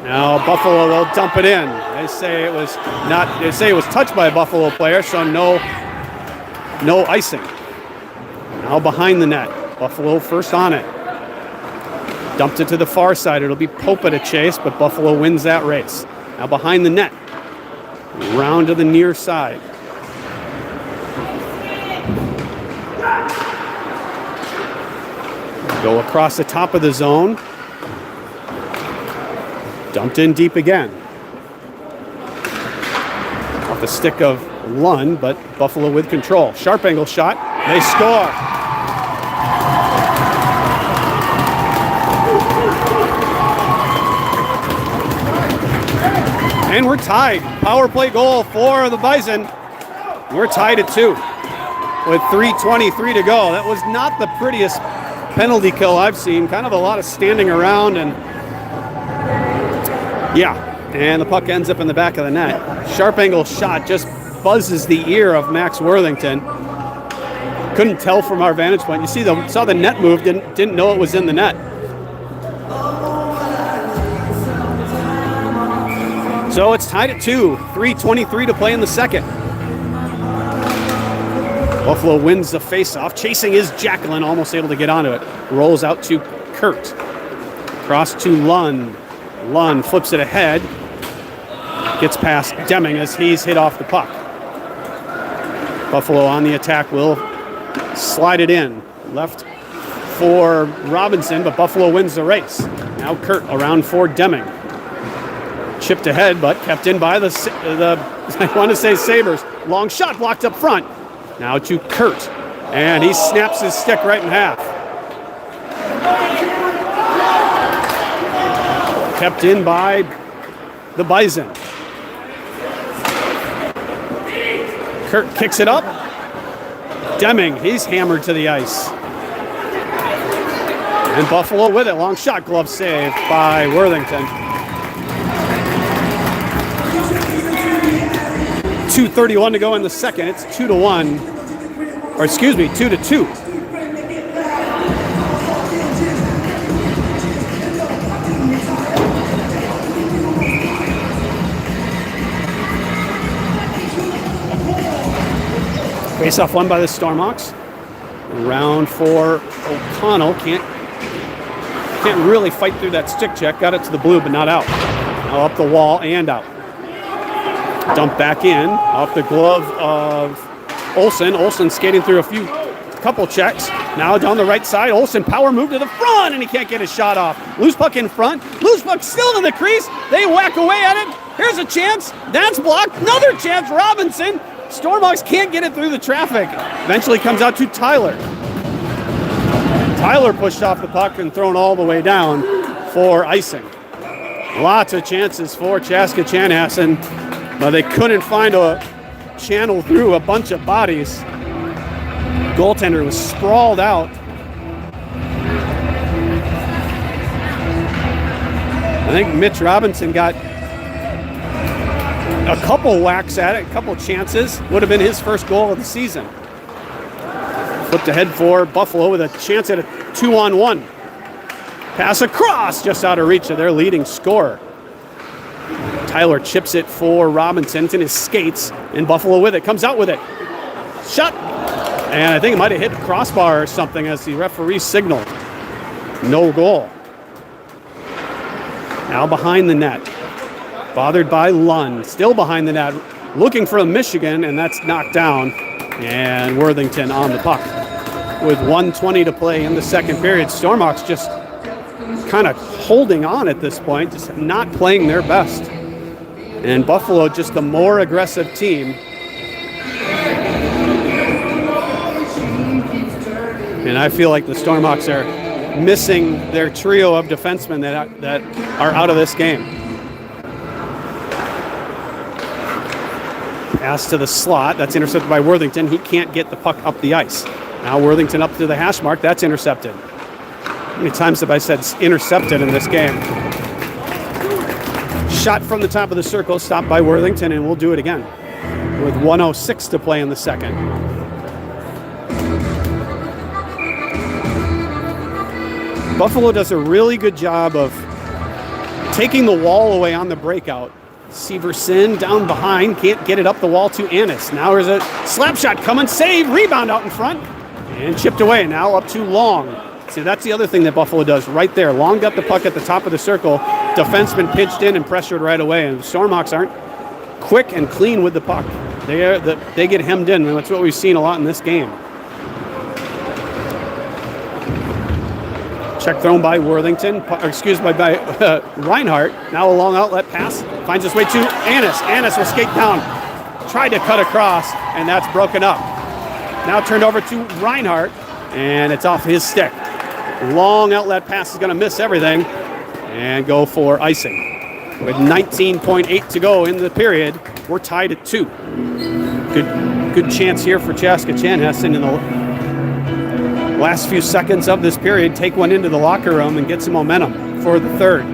Now Buffalo will dump it in. They say it was touched by a Buffalo player, so no icing. Now behind the net. Buffalo first on it. Dumped it to the far side. It'll be Popa to chase, but Buffalo wins that race. Now behind the net. Round to the near side. Go across the top of the zone. Dumped in deep again. Off the stick of Lund, but Buffalo with control. Sharp angle shot. They score. And we're tied. Power play goal for the Bison. We're tied at 2 with 3:23 to go. That was not the prettiest penalty kill I've seen. Kind of a lot of standing around and the puck ends up in the back of the net. Sharp angle shot just buzzes the ear of Max Worthington. Couldn't tell from our vantage point. You saw the net move, didn't know it was in the net. So it's tied at 2, 3:23 to play in the second. Buffalo wins the faceoff. Chasing is Jacqueline, almost able to get onto it. Rolls out to Kurt. Cross to Lund. Lund flips it ahead. Gets past Deming as he's hit off the puck. Buffalo on the attack will slide it in. Left for Robinson, but Buffalo wins the race. Now Kurt around for Deming. Chipped ahead, but kept in by the I want to say Sabres. Long shot blocked up front. Now to Kurt, and he snaps his stick right in half. Kept in by the Bison. Kurt kicks it up. Deming, he's hammered to the ice. And Buffalo with it. Long shot, glove save by Worthington. 2:31 to go in the second. It's 2-1. Or excuse me, 2-2. Face-off won by the Stormhawks. Round for O'Connell. Can't really fight through that stick check. Got it to the blue, but not out. Now up the wall and out. Dump back in off the glove of Olsen. Olsen skating through a couple checks. Now down the right side. Olsen power move to the front, and he can't get his shot off. Loose puck in front. Loose puck still in the crease. They whack away at it. Here's a chance. That's blocked. Another chance. Robinson. Stormhawks can't get it through the traffic. Eventually comes out to Tyler. Tyler pushed off the puck and thrown all the way down for icing. Lots of chances for Chaska Chanhassen, but they couldn't find a channel through a bunch of bodies. Goaltender was sprawled out. I think Mitch Robinson got a couple whacks at it, a couple chances. Would have been his first goal of the season. Flipped ahead for Buffalo with a chance at a 2-on-1. Pass across, just out of reach of their leading scorer. Tyler chips it for Robinson. It's in his skates, and Buffalo with it. Comes out with it. Shot. And I think it might have hit the crossbar or something as the referee signaled. No goal. Now behind the net. Bothered by Lund. Still behind the net. Looking for a Michigan, and that's knocked down. And Worthington on the puck. With 1:20 to play in the second period. Stormhawks just kind of holding on at this point. Just not playing their best. And Buffalo just the more aggressive team. And I feel like the Stormhawks are missing their trio of defensemen that are out of this game. Pass to the slot. That's intercepted by Worthington. He can't get the puck up the ice. Now Worthington up to the hash mark. That's intercepted. How many times have I said intercepted in this game? Shot from the top of the circle. Stopped by Worthington, and we'll do it again. With 1:06 to play in the second. Buffalo does a really good job of taking the wall away on the breakout. Severson down behind, can't get it up the wall to Annis. Now there's a slap shot coming, save, rebound out in front, and chipped away. Now up to Long. See, that's the other thing that Buffalo does right there. Long got the puck at the top of the circle. Defenseman pitched in and pressured right away, and the Stormhawks aren't quick and clean with the puck. They get hemmed in, and that's what we've seen a lot in this game. Check thrown by Worthington, by Reinhardt. Now a long outlet pass. Finds his way to Annis. Annis will skate down. Tried to cut across, and that's broken up. Now turned over to Reinhardt, and it's off his stick. Long outlet pass is going to miss everything and go for icing. With 19.8 to go in the period, we're tied at 2. Good chance here for Chaska Chanhassen in the last few seconds of this period, take one into the locker room and get some momentum for the third.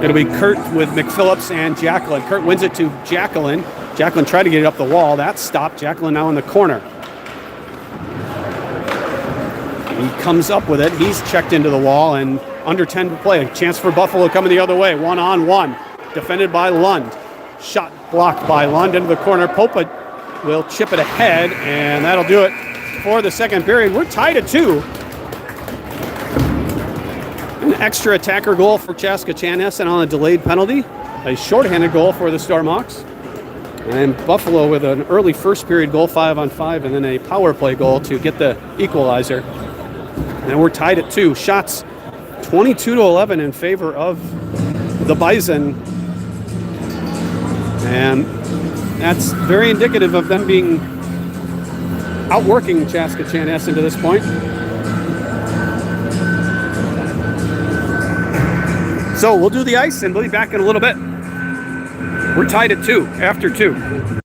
It'll be Kurt with McPhillips and Jacqueline. Kurt wins it to Jacqueline. Jacqueline tried to get it up the wall. That's stopped. Jacqueline now in the corner. He comes up with it. He's checked into the wall, and under 10 to play. A chance for Buffalo coming the other way. 1-on-1. Defended by Lund. Shot blocked by Lund into the corner. Popa will chip it ahead, and that'll do it for the second period. We're tied at 2. extra attacker goal for Chaska and on a delayed penalty. A shorthanded goal for the Stormhawks. And Buffalo with an early first period goal, 5-on-5, and then a power play goal to get the equalizer. And we're tied at 2. Shots 22-11 in favor of the Bison. And that's very indicative of them being outworking Chaska Chanhassen to this point. So we'll do the ice and we'll be back in a little bit. We're tied at 2 after 2.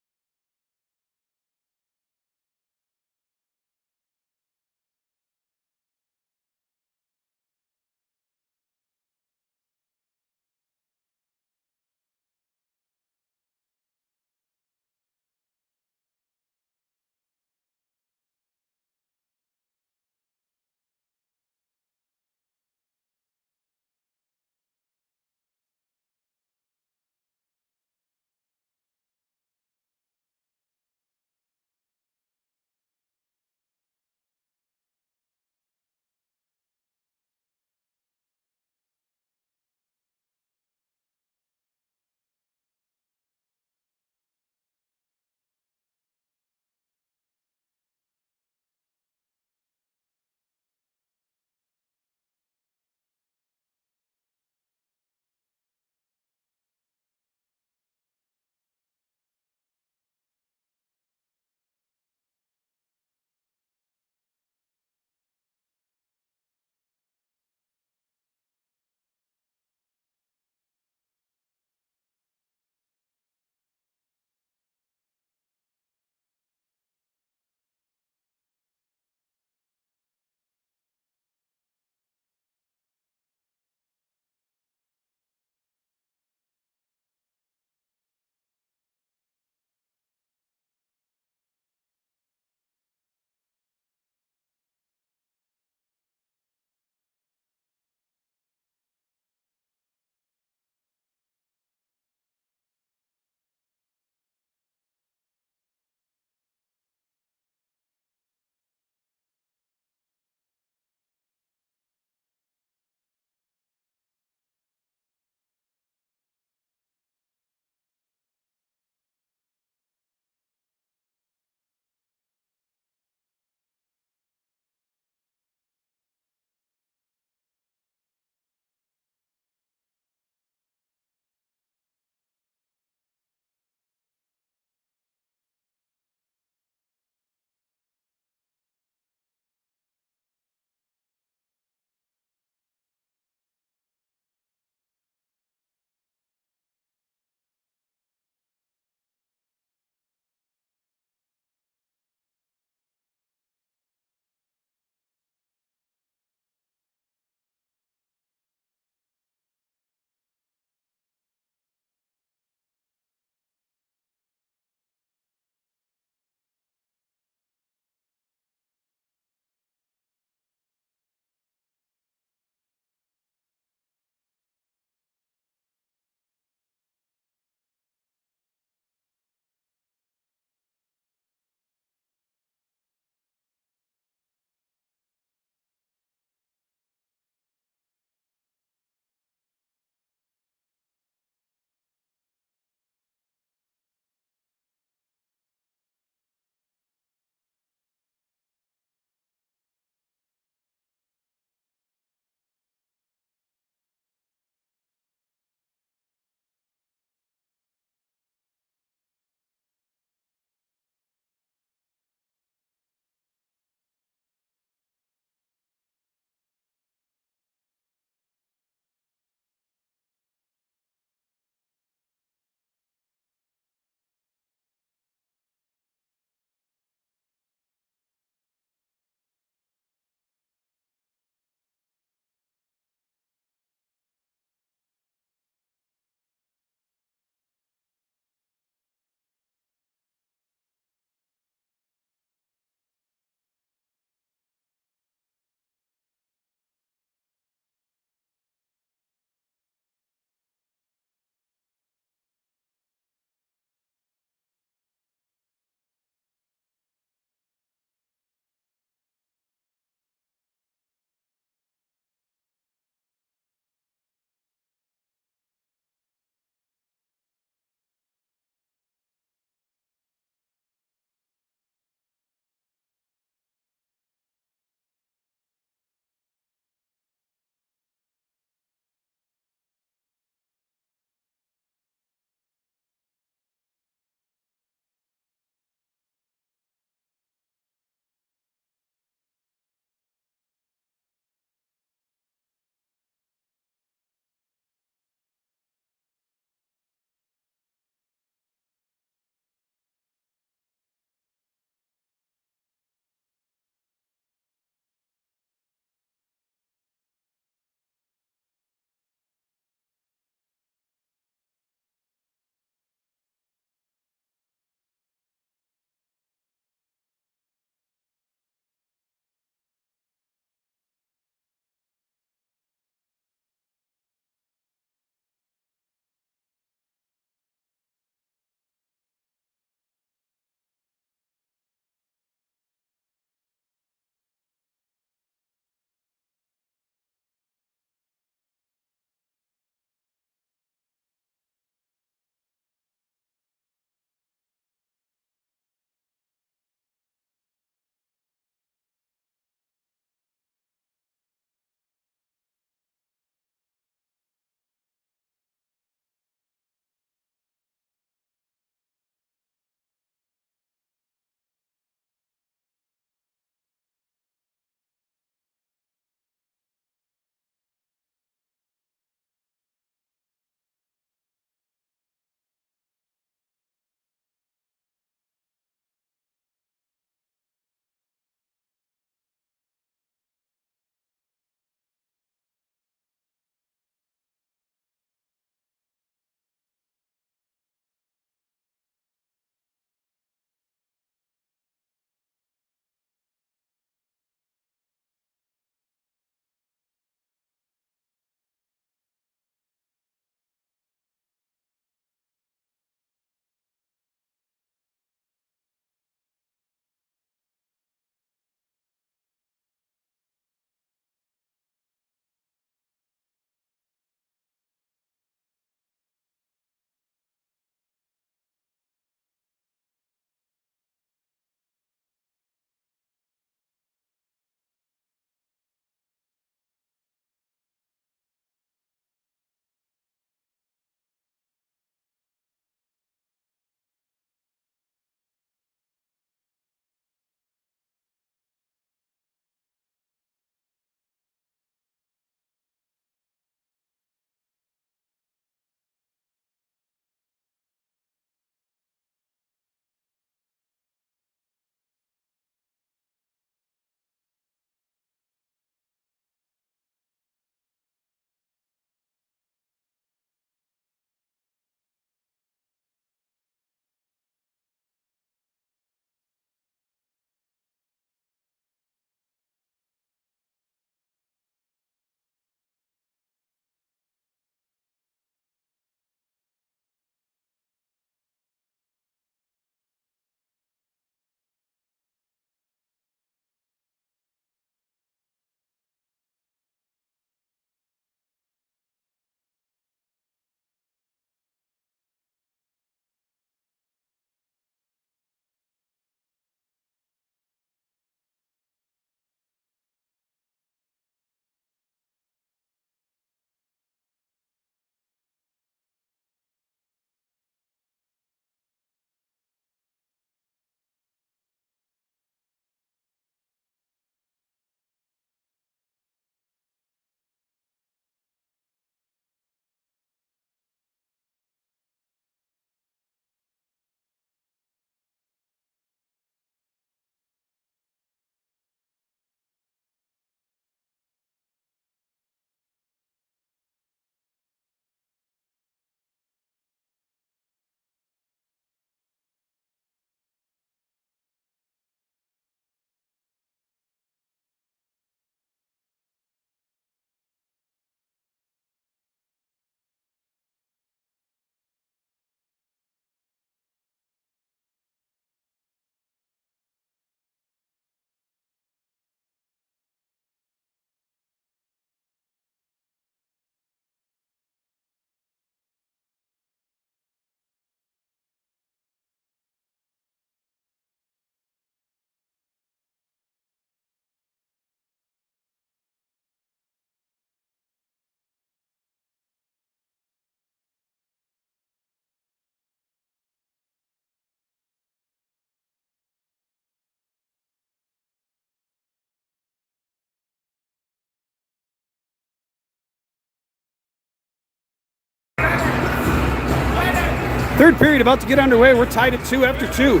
Third period about to get underway. We're tied at 2 after 2.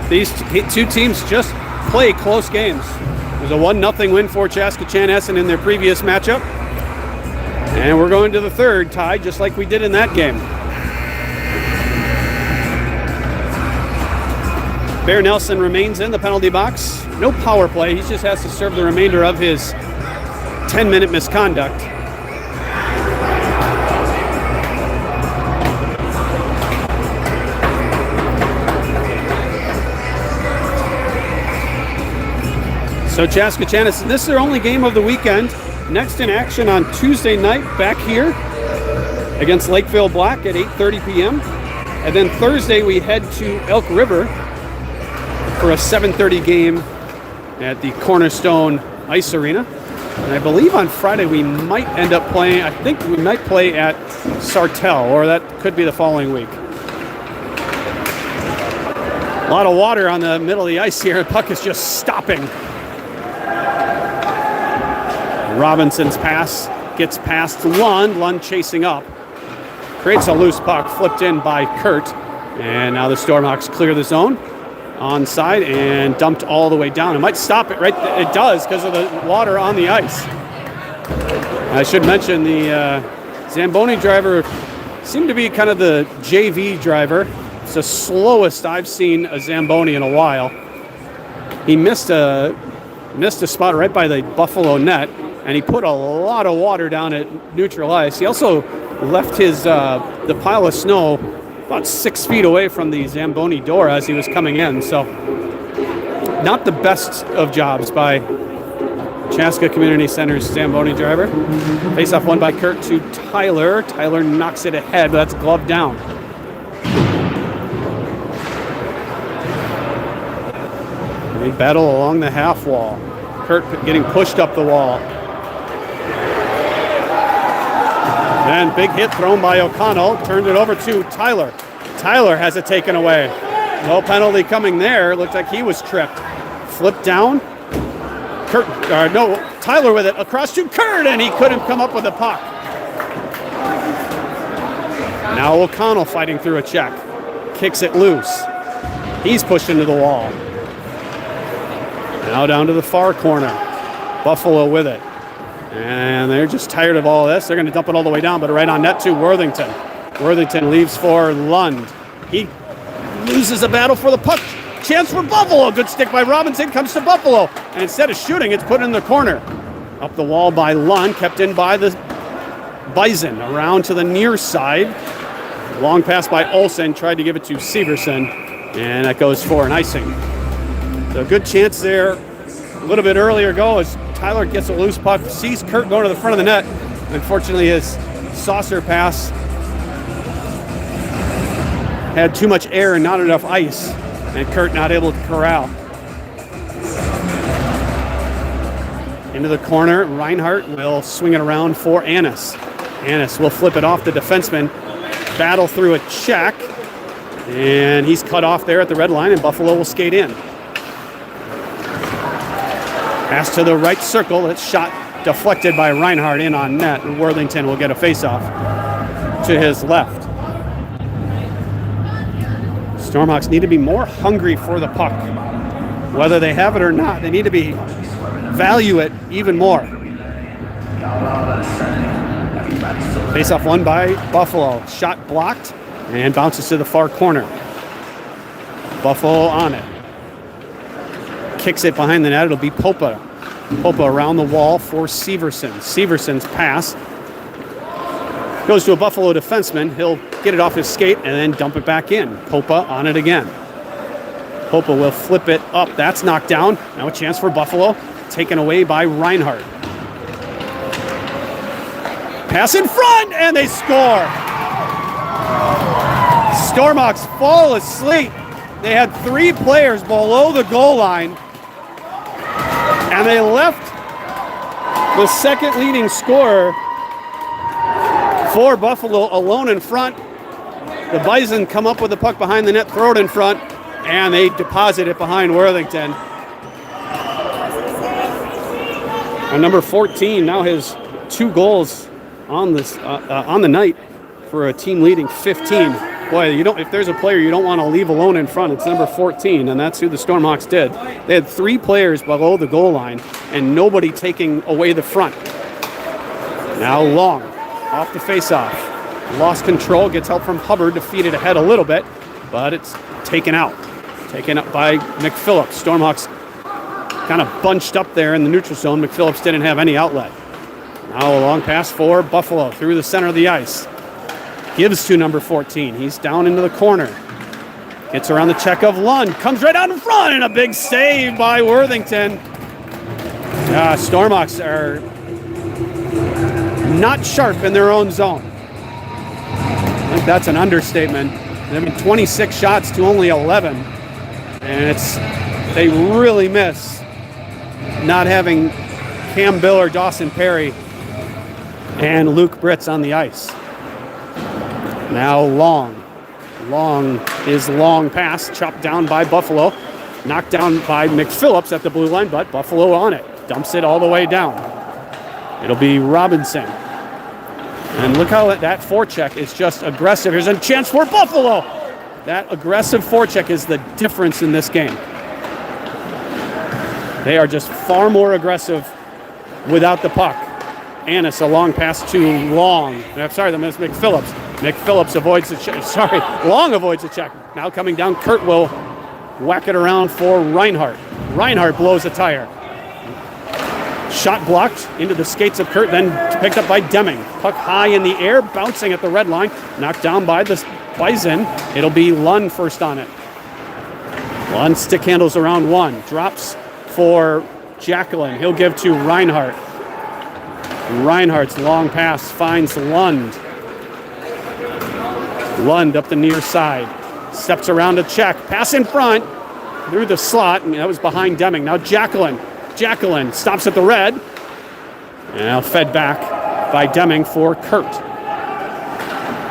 These two teams just play close games. There's a 1-0 win for Chaska Chanhassen in their previous matchup. And we're going to the third, tied just like we did in that game. Bear Nelson remains in the penalty box. No power play. He just has to serve the remainder of his 10-minute misconduct. So Chaska Chanhassen, this is their only game of the weekend. Next in action on Tuesday night back here against Lakeville Black at 8:30 p.m. And then Thursday we head to Elk River for a 7:30 game at the Cornerstone Ice Arena. And I believe on Friday we might end up playing, I think we might play at Sartell, or that could be the following week. A lot of water on the middle of the ice here. The puck is just stopping. Robinson's pass gets past Lund. Lund chasing up. Creates a loose puck, flipped in by Kurt. And now the Stormhawks clear the zone. Onside and dumped all the way down. It might stop it right. It does because of the water on the ice. I should mention the Zamboni driver seemed to be kind of the JV driver. It's the slowest I've seen a Zamboni in a while. He missed a spot right by the Buffalo net, and he put a lot of water down at neutral ice. He also left his the pile of snow about 6 feet away from the Zamboni door as he was coming in. So not the best of jobs by Chaska Community Center's Zamboni driver. Face-off won by Kurt to Tyler. Tyler knocks it ahead, but that's gloved down. They battle along the half wall. Kurt getting pushed up the wall. And big hit thrown by O'Connell. Turned it over to Tyler. Tyler has it taken away. No penalty coming there. Looked like he was tripped. Flipped down. Tyler with it across to Kurt, and he couldn't come up with a puck. Now O'Connell fighting through a check. Kicks it loose. He's pushed into the wall. Now down to the far corner. Buffalo with it. And they're just tired of all this. They're going to dump it all the way down, but right on net to Worthington. Worthington leaves for Lund. He loses a battle for the puck. Chance for Buffalo. Good stick by Robinson. Comes to Buffalo. And instead of shooting, it's put in the corner. Up the wall by Lund. Kept in by the Bison. Around to the near side. Long pass by Olsen. Tried to give it to Severson. And that goes for an icing. So a good chance there. A little bit earlier ago as Tyler gets a loose puck. Sees Kurt going to the front of the net. Unfortunately, his saucer pass had too much air and not enough ice, and Kurt not able to corral. Into the corner, Reinhardt will swing it around for Annis. Annis will flip it off the defenseman, battle through a check, and he's cut off there at the red line, and Buffalo will skate in. Pass to the right circle, it's shot deflected by Reinhardt in on net, and Worthington will get a face-off to his left. Stormhawks need to be more hungry for the puck. Whether they have it or not, they need to value it even more. Face-off won by Buffalo. Shot blocked and bounces to the far corner. Buffalo on it. Kicks it behind the net. It'll be Popa. Popa around the wall for Severson. Severson's pass goes to a Buffalo defenseman. He'll get it off his skate and then dump it back in. Popa on it again. Popa will flip it up. That's knocked down. Now a chance for Buffalo. Taken away by Reinhardt. Pass in front, and they score. Stormhawks fall asleep. They had 3 players below the goal line, and they left the second leading scorer for Buffalo alone in front. The Bison come up with the puck behind the net, throw it in front, and they deposit it behind Worthington. And number 14 now has 2 goals on the night for a team leading 15. boy, if there's a player you don't want to leave alone in front, it's number 14, and that's who the Stormhawks did. They had 3 players below the goal line and nobody taking away the front. Now Long, off the face-off. Lost control, gets help from Hubbard to feed it ahead a little bit, but it's taken out. Taken up by McPhillips. Stormhawks kind of bunched up there in the neutral zone. McPhillips didn't have any outlet. Now a long pass for Buffalo through the center of the ice. Gives to number 14. He's down into the corner. Gets around the check of Lund. Comes right out in front, and a big save by Worthington. Stormhawks are not sharp in their own zone. I think that's an understatement. I mean, 26 shots to only 11. And they really miss not having Cam Bill or Dawson Perry and Luke Britz on the ice. Now Long. Long is long pass, chopped down by Buffalo. Knocked down by McPhillips at the blue line, but Buffalo on it. Dumps it all the way down. It'll be Robinson. And look how that forecheck is just aggressive. Here's a chance for Buffalo. That aggressive forecheck is the difference in this game. They are just far more aggressive without the puck. Annis, a long pass to Long. I'm sorry, that was McPhillips. McPhillips avoids the check. Sorry, Long avoids the check. Now coming down, Kurt will whack it around for Reinhardt. Reinhardt blows a tire. Shot blocked into the skates of Kurt, then picked up by Deming. Puck high in the air, bouncing at the red line. Knocked down by the Bison. It'll be Lund first on it. Lund stick handles around 1. Drops for Jacqueline. He'll give to Reinhardt. Reinhardt's long pass finds Lund. Lund up the near side. Steps around to check. Pass in front. Through the slot. And that was behind Deming. Now Jacqueline. Jacqueline stops at the red. And now fed back by Deming for Kurt.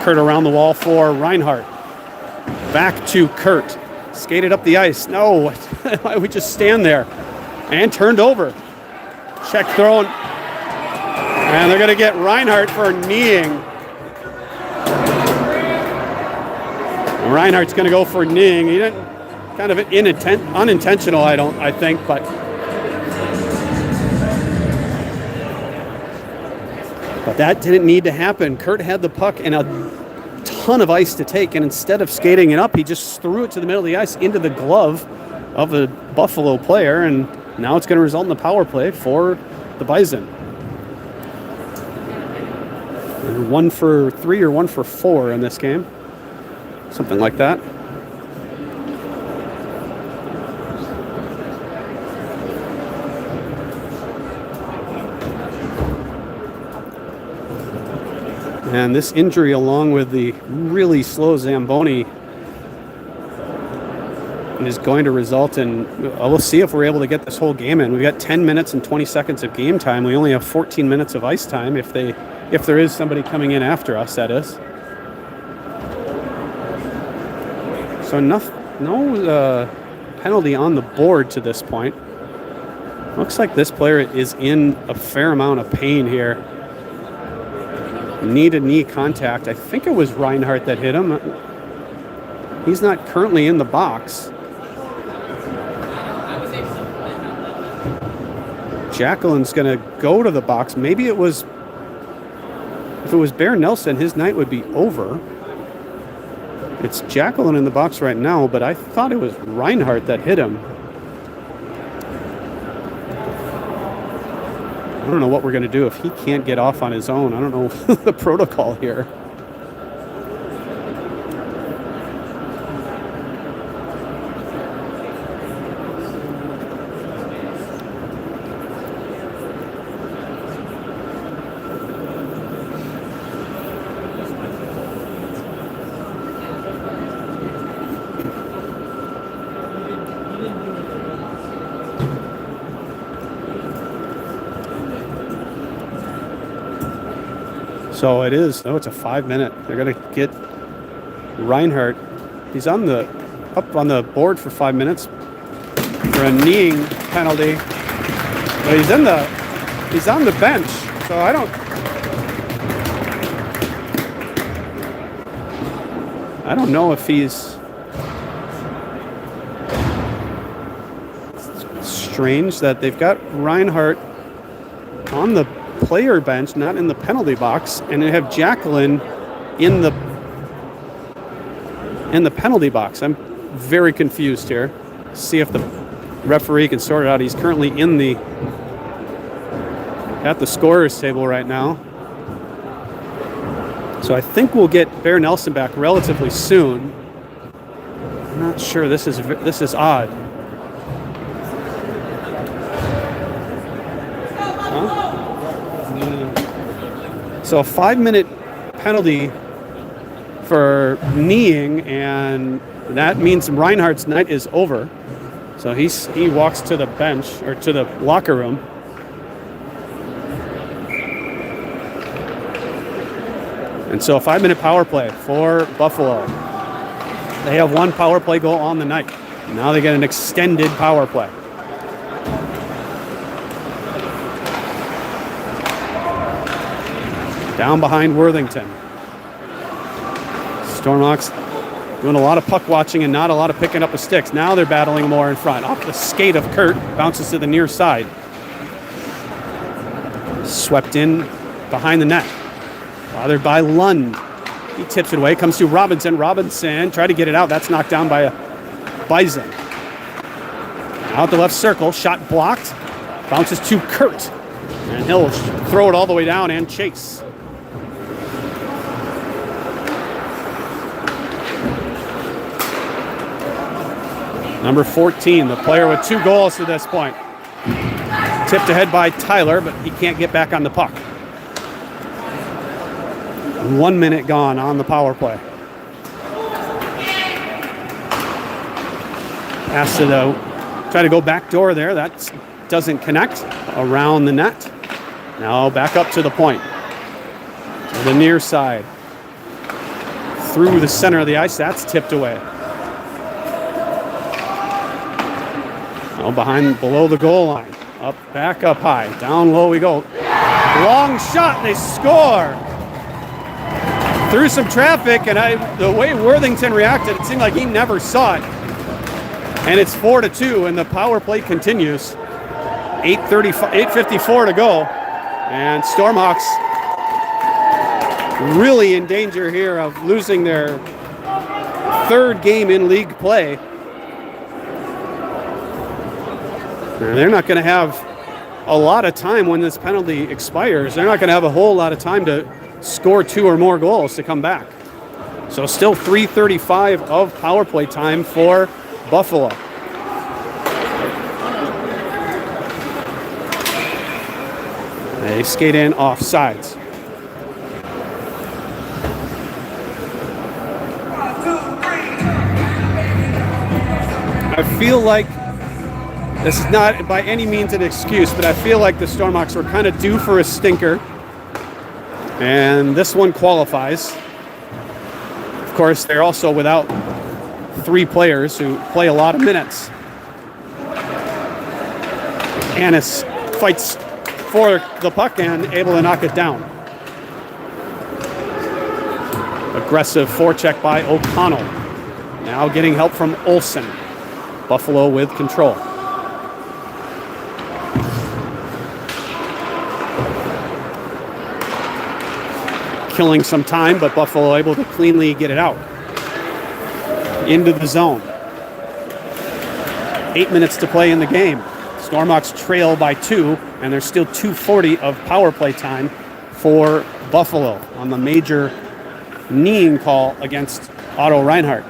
Kurt around the wall for Reinhardt. Back to Kurt. Skated up the ice. No, why would we just stand there? And turned over. Check thrown. And they're going to get Reinhardt for kneeing. Reinhardt's going to go for kneeing. He didn't, kind of unintentional, I think, but that didn't need to happen. Kurt had the puck and a ton of ice to take, and instead of skating it up, he just threw it to the middle of the ice into the glove of the Buffalo player, and now it's going to result in the power play for the Bison. 1 for 3 or 1 for 4 in this game. Something like that. And this injury, along with the really slow Zamboni, is going to result in, we'll see if we're able to get this whole game in. We've got 10 minutes and 20 seconds of game time. We only have 14 minutes of ice time if there is somebody coming in after us, that is. So no penalty on the board to this point. Looks like this player is in a fair amount of pain here. Knee-to-knee contact. I think it was Reinhardt that hit him. He's not currently in the box. Jacqueline's going to go to the box. Maybe it was... If it was Bear Nelson, his night would be over. It's Jacqueline in the box right now, but I thought it was Reinhardt that hit him. I don't know what we're going to do if he can't get off on his own. I don't know the protocol here. So it is. Oh, it's a 5-minute. They're going to get Reinhardt. He's up on the board for 5 minutes for a kneeing penalty. But he's on the bench. So I I don't know if he's... Strange that they've got Reinhardt on the player bench, not in the penalty box, and they have Jacqueline in the penalty box. I'm very confused here. See if the referee can sort it out. He's currently at the scorer's table right now. So I think we'll get Bear Nelson back relatively soon. I'm not sure. This is odd. So a 5-minute penalty for kneeing, and that means Reinhardt's night is over. So he walks to the bench, or to the locker room. And so a 5-minute power play for Buffalo. They have one power play goal on the night. Now they get an extended power play. Down behind Worthington. Stormhawks doing a lot of puck watching and not a lot of picking up of sticks. Now they're battling more in front. Off the skate of Kurt, bounces to the near side. Swept in behind the net. Bothered by Lund. He tips it away, comes to Robinson. Robinson tried to get it out. That's knocked down by a Bison. Out the left circle, shot blocked. Bounces to Kurt. And he'll throw it all the way down and chase. Number 14, the player with 2 goals to this point. Tipped ahead by Tyler, but he can't get back on the puck. 1 minute gone on the power play. Pass to try to go back door there. That doesn't connect. Around the net. Now back up to the point. To the near side. Through the center of the ice. That's tipped away. Now below the goal line. Back up high. Down low we go. Long shot and they score. Through some traffic, and the way Worthington reacted, it seemed like he never saw it. And it's 4-2, and the power play continues. 8:54 to go. And Stormhawks really in danger here of losing their 3rd game in league play. And they're not going to have a lot of time when this penalty expires. They're not going to have a whole lot of time to score 2 or more goals to come back. So still 3:35 of power play time for Buffalo. They skate in off sides. I feel like this is not by any means an excuse, but I feel like the Stormhawks were kind of due for a stinker. And this one qualifies. Of course, they're also without 3 players who play a lot of minutes. Annis fights for the puck and able to knock it down. Aggressive forecheck by O'Connell. Now getting help from Olsen. Buffalo with control. Killing some time, but Buffalo able to cleanly get it out. Into the zone. 8 minutes to play in the game. Stormhawks trail by 2, and there's still 2:40 of power play time for Buffalo on the major kneeing call against Otto Reinhardt.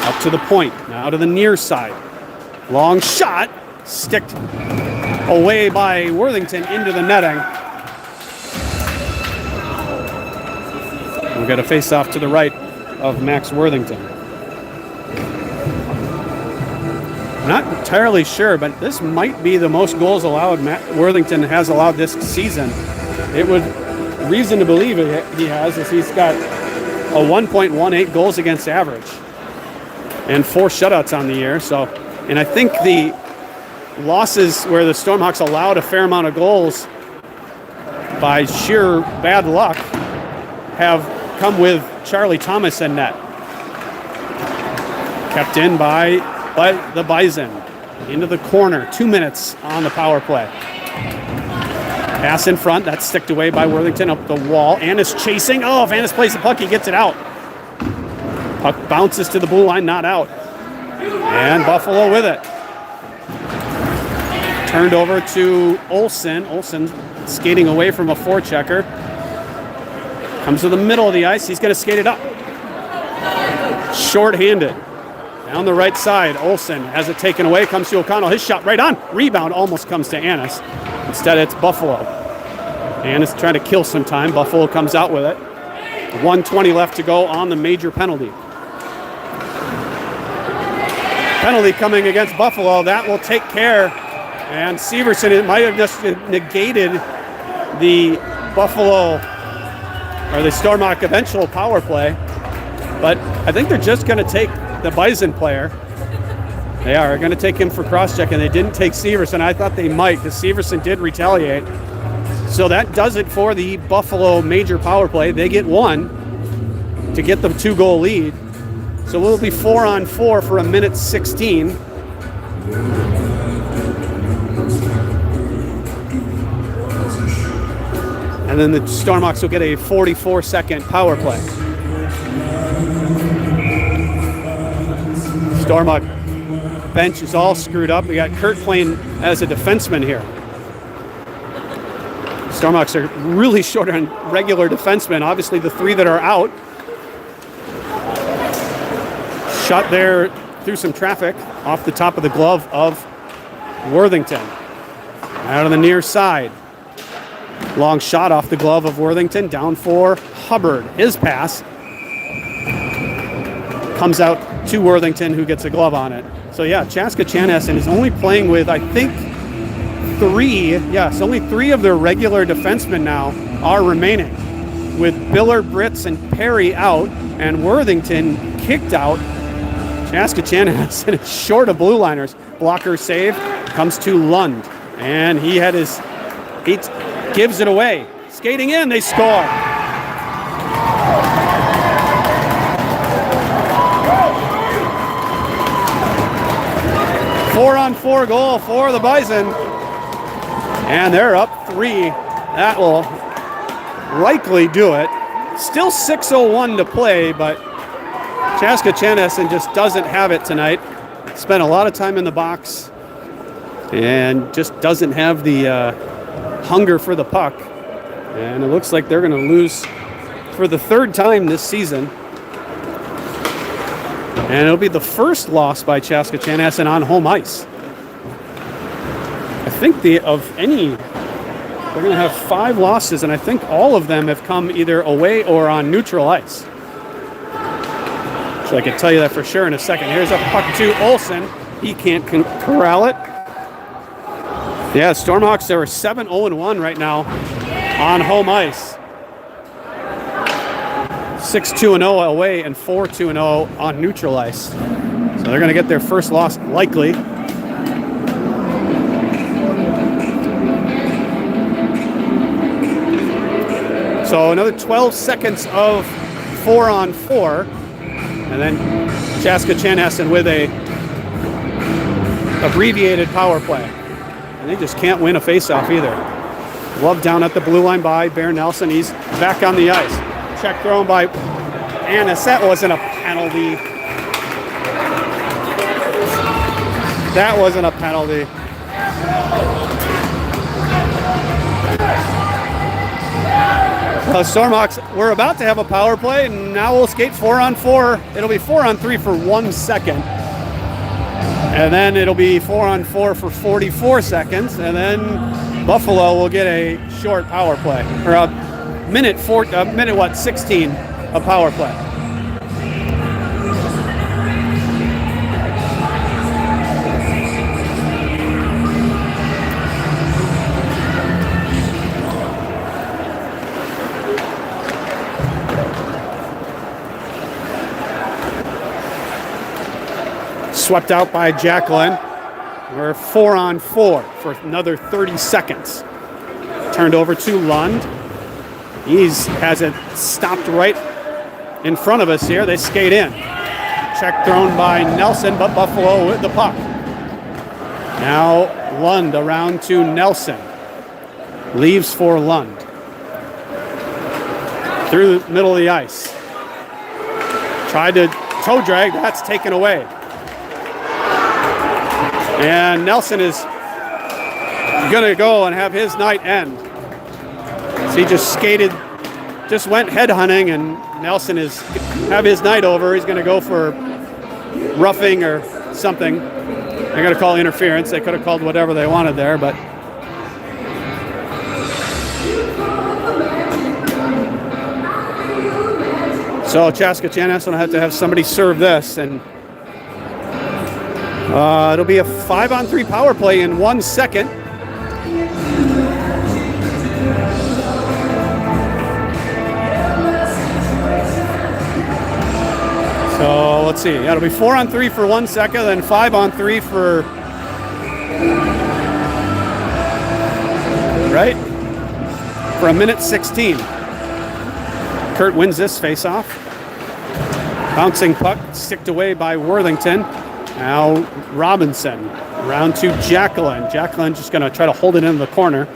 Up to the point, now to the near side. Long shot, sticked away by Worthington into the netting. We'll get a face-off to the right of Max Worthington. Not entirely sure, but this might be the most goals allowed Worthington has allowed this season. It would reason to believe he has, as he's got a 1.18 goals against average and 4 shutouts on the year. So, and I think the losses where the Stormhawks allowed a fair amount of goals by sheer bad luck, have come with Charlie Thomas in net. Kept in by the Bison. Into the corner, 2 minutes on the power play. Pass in front, that's sticked away by Worthington up the wall. Annis chasing. Oh, if Annis plays the puck, he gets it out. Puck bounces to the blue line, not out. And Buffalo with it. Turned over to Olsen. Olsen skating away from a forechecker. Comes to the middle of the ice. He's going to skate it up. Short-handed. Down the right side, Olsen has it taken away. Comes to O'Connell. His shot right on. Rebound almost comes to Annis. Instead, it's Buffalo. Annis trying to kill some time. Buffalo comes out with it. 1:20 left to go on the major penalty. Penalty coming against Buffalo. That will take care. And Severson, it might have just negated the Buffalo or the Stormock eventual power play. But I think they're just going to take the Bison player. They are going to take him for cross-check, and they didn't take Severson. I thought they might, because Severson did retaliate. So that does it for the Buffalo major power play. They get one to get the 2-goal lead. So we'll be 4-on-4 for 1:16. And then the Stormhawks will get a 44-second power play. Stormhawk bench is all screwed up. We got Kurt playing as a defenseman here. Stormhawks are really short on regular defensemen. Obviously, the 3 that are out. Shot there through some traffic off the top of the glove of Worthington. Out on the near side. Long shot off the glove of Worthington. Down for Hubbard. His pass comes out to Worthington, who gets a glove on it. So yeah, Chaska Chanhassen is only playing with, I think, only 3 of their regular defensemen now are remaining, with Biller, Britz, and Perry out, and Worthington kicked out. Chaska Chanhassen is short of blue liners. Blocker save comes to Lund, and he gives it away. Skating in, they score. 4-on-4 goal for the Bison. And they're up 3. That will likely do it. Still 6:01 to play, but Chaska Chanhassen just doesn't have it tonight. Spent a lot of time in the box and just doesn't have the hunger for the puck. And it looks like they're going to lose for the 3rd time this season. And it'll be the first loss by Chaska Chanhassen on home ice. I think they're going to have 5 losses, and I think all of them have come either away or on neutral ice. So I can tell you that for sure in a second. Here's a puck to Olsen. He can't corral it. Yeah, Stormhawks, they were 7-0-1 right now on home ice. 6-2-0 away and 4-2-0 on neutral ice. So they're going to get their first loss likely. So another 12 seconds of 4-on-4. And then Chaska Chanhassen with a abbreviated power play. And they just can't win a faceoff either. Glove down at the blue line by Bear Nelson. He's back on the ice. Check thrown by Annis. That wasn't a penalty. That wasn't a penalty. Stormhawks, we're about to have a power play, and now we'll skate 4-on-4. It'll be 4-on-3 for 1 second. And then it'll be 4-on-4 for 44 seconds. And then Buffalo will get a short power play. Or a minute 16 of power play. Swept out by Jacqueline. We're 4-on-4 for another 30 seconds. turned over to Lund. He has it stopped right in front of us here. They skate in. Check thrown by Nelson, but Buffalo with the puck. Now Lund around to Nelson. Leaves for Lund. Through the middle of the ice. Tried to toe drag, that's taken away. And Nelson is gonna go and have his night end. So he just skated, just went headhunting, and Nelson is have his night over. He's gonna go for roughing or something. They're gonna call interference. They could have called whatever they wanted there, but so Chaska Chanhassen will have to have somebody serve this, and it'll be a 5-on-3 power play in 1 second. So let's see. Yeah, it'll be 4-on-3 for 1 second, then 5-on-3 for a minute 16. Kurt wins this face-off. Bouncing puck, sticked away by Worthington. Now Robinson around to Jacqueline. Jacqueline just going to try to hold it into the corner.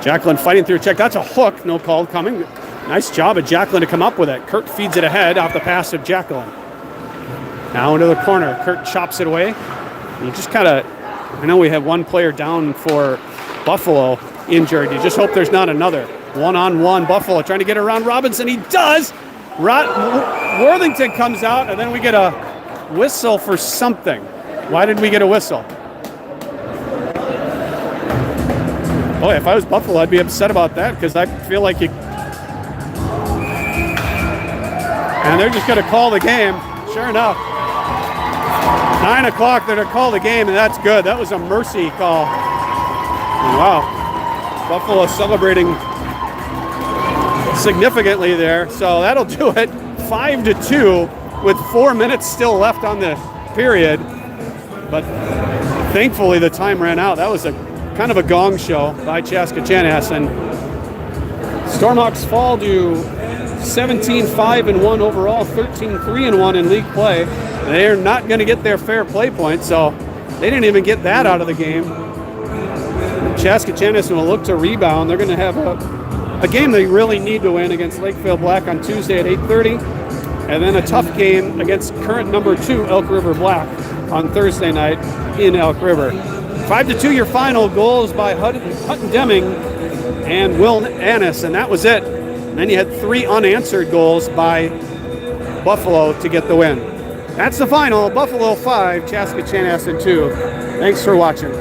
Jacqueline fighting through a check. That's a hook. No call coming. Nice job of Jacqueline to come up with it. Kurt feeds it ahead off the pass of Jacqueline. Now into the corner. Kurt chops it away. You just kind of, I know we have one player down for Buffalo injured. You just hope there's not another. One-on-one, Buffalo trying to get around Robinson. He does. Worthington comes out, and then we get a whistle for something. Why did we get a whistle? Boy, if I was Buffalo, I'd be upset about that, because I feel like you... And they're just going to call the game. Sure enough. 9 o'clock, they're going to call the game, and that's good. That was a mercy call. Wow. Buffalo celebrating significantly there. So that'll do it. 5-2 with 4 minutes still left on the period. But thankfully the time ran out. That was a kind of a gong show by Chaska Chanhassen. Stormhawks fall to 17-5-1 overall, 13-3-1 in league play. They're not going to get their fair play points, so they didn't even get that out of the game. Chaska Chanhassen will look to rebound. They're going to have a game they really need to win against Lakefield Black on Tuesday at 8:30, and then a tough game against current number 2 Elk River Black on Thursday night in Elk River. 5-2 your final. Goals by Hutton Deming and Will Annis, and that was it. And then you had 3 unanswered goals by Buffalo to get the win. That's the final. Buffalo 5, Chaska Chanhassen 2. Thanks for watching.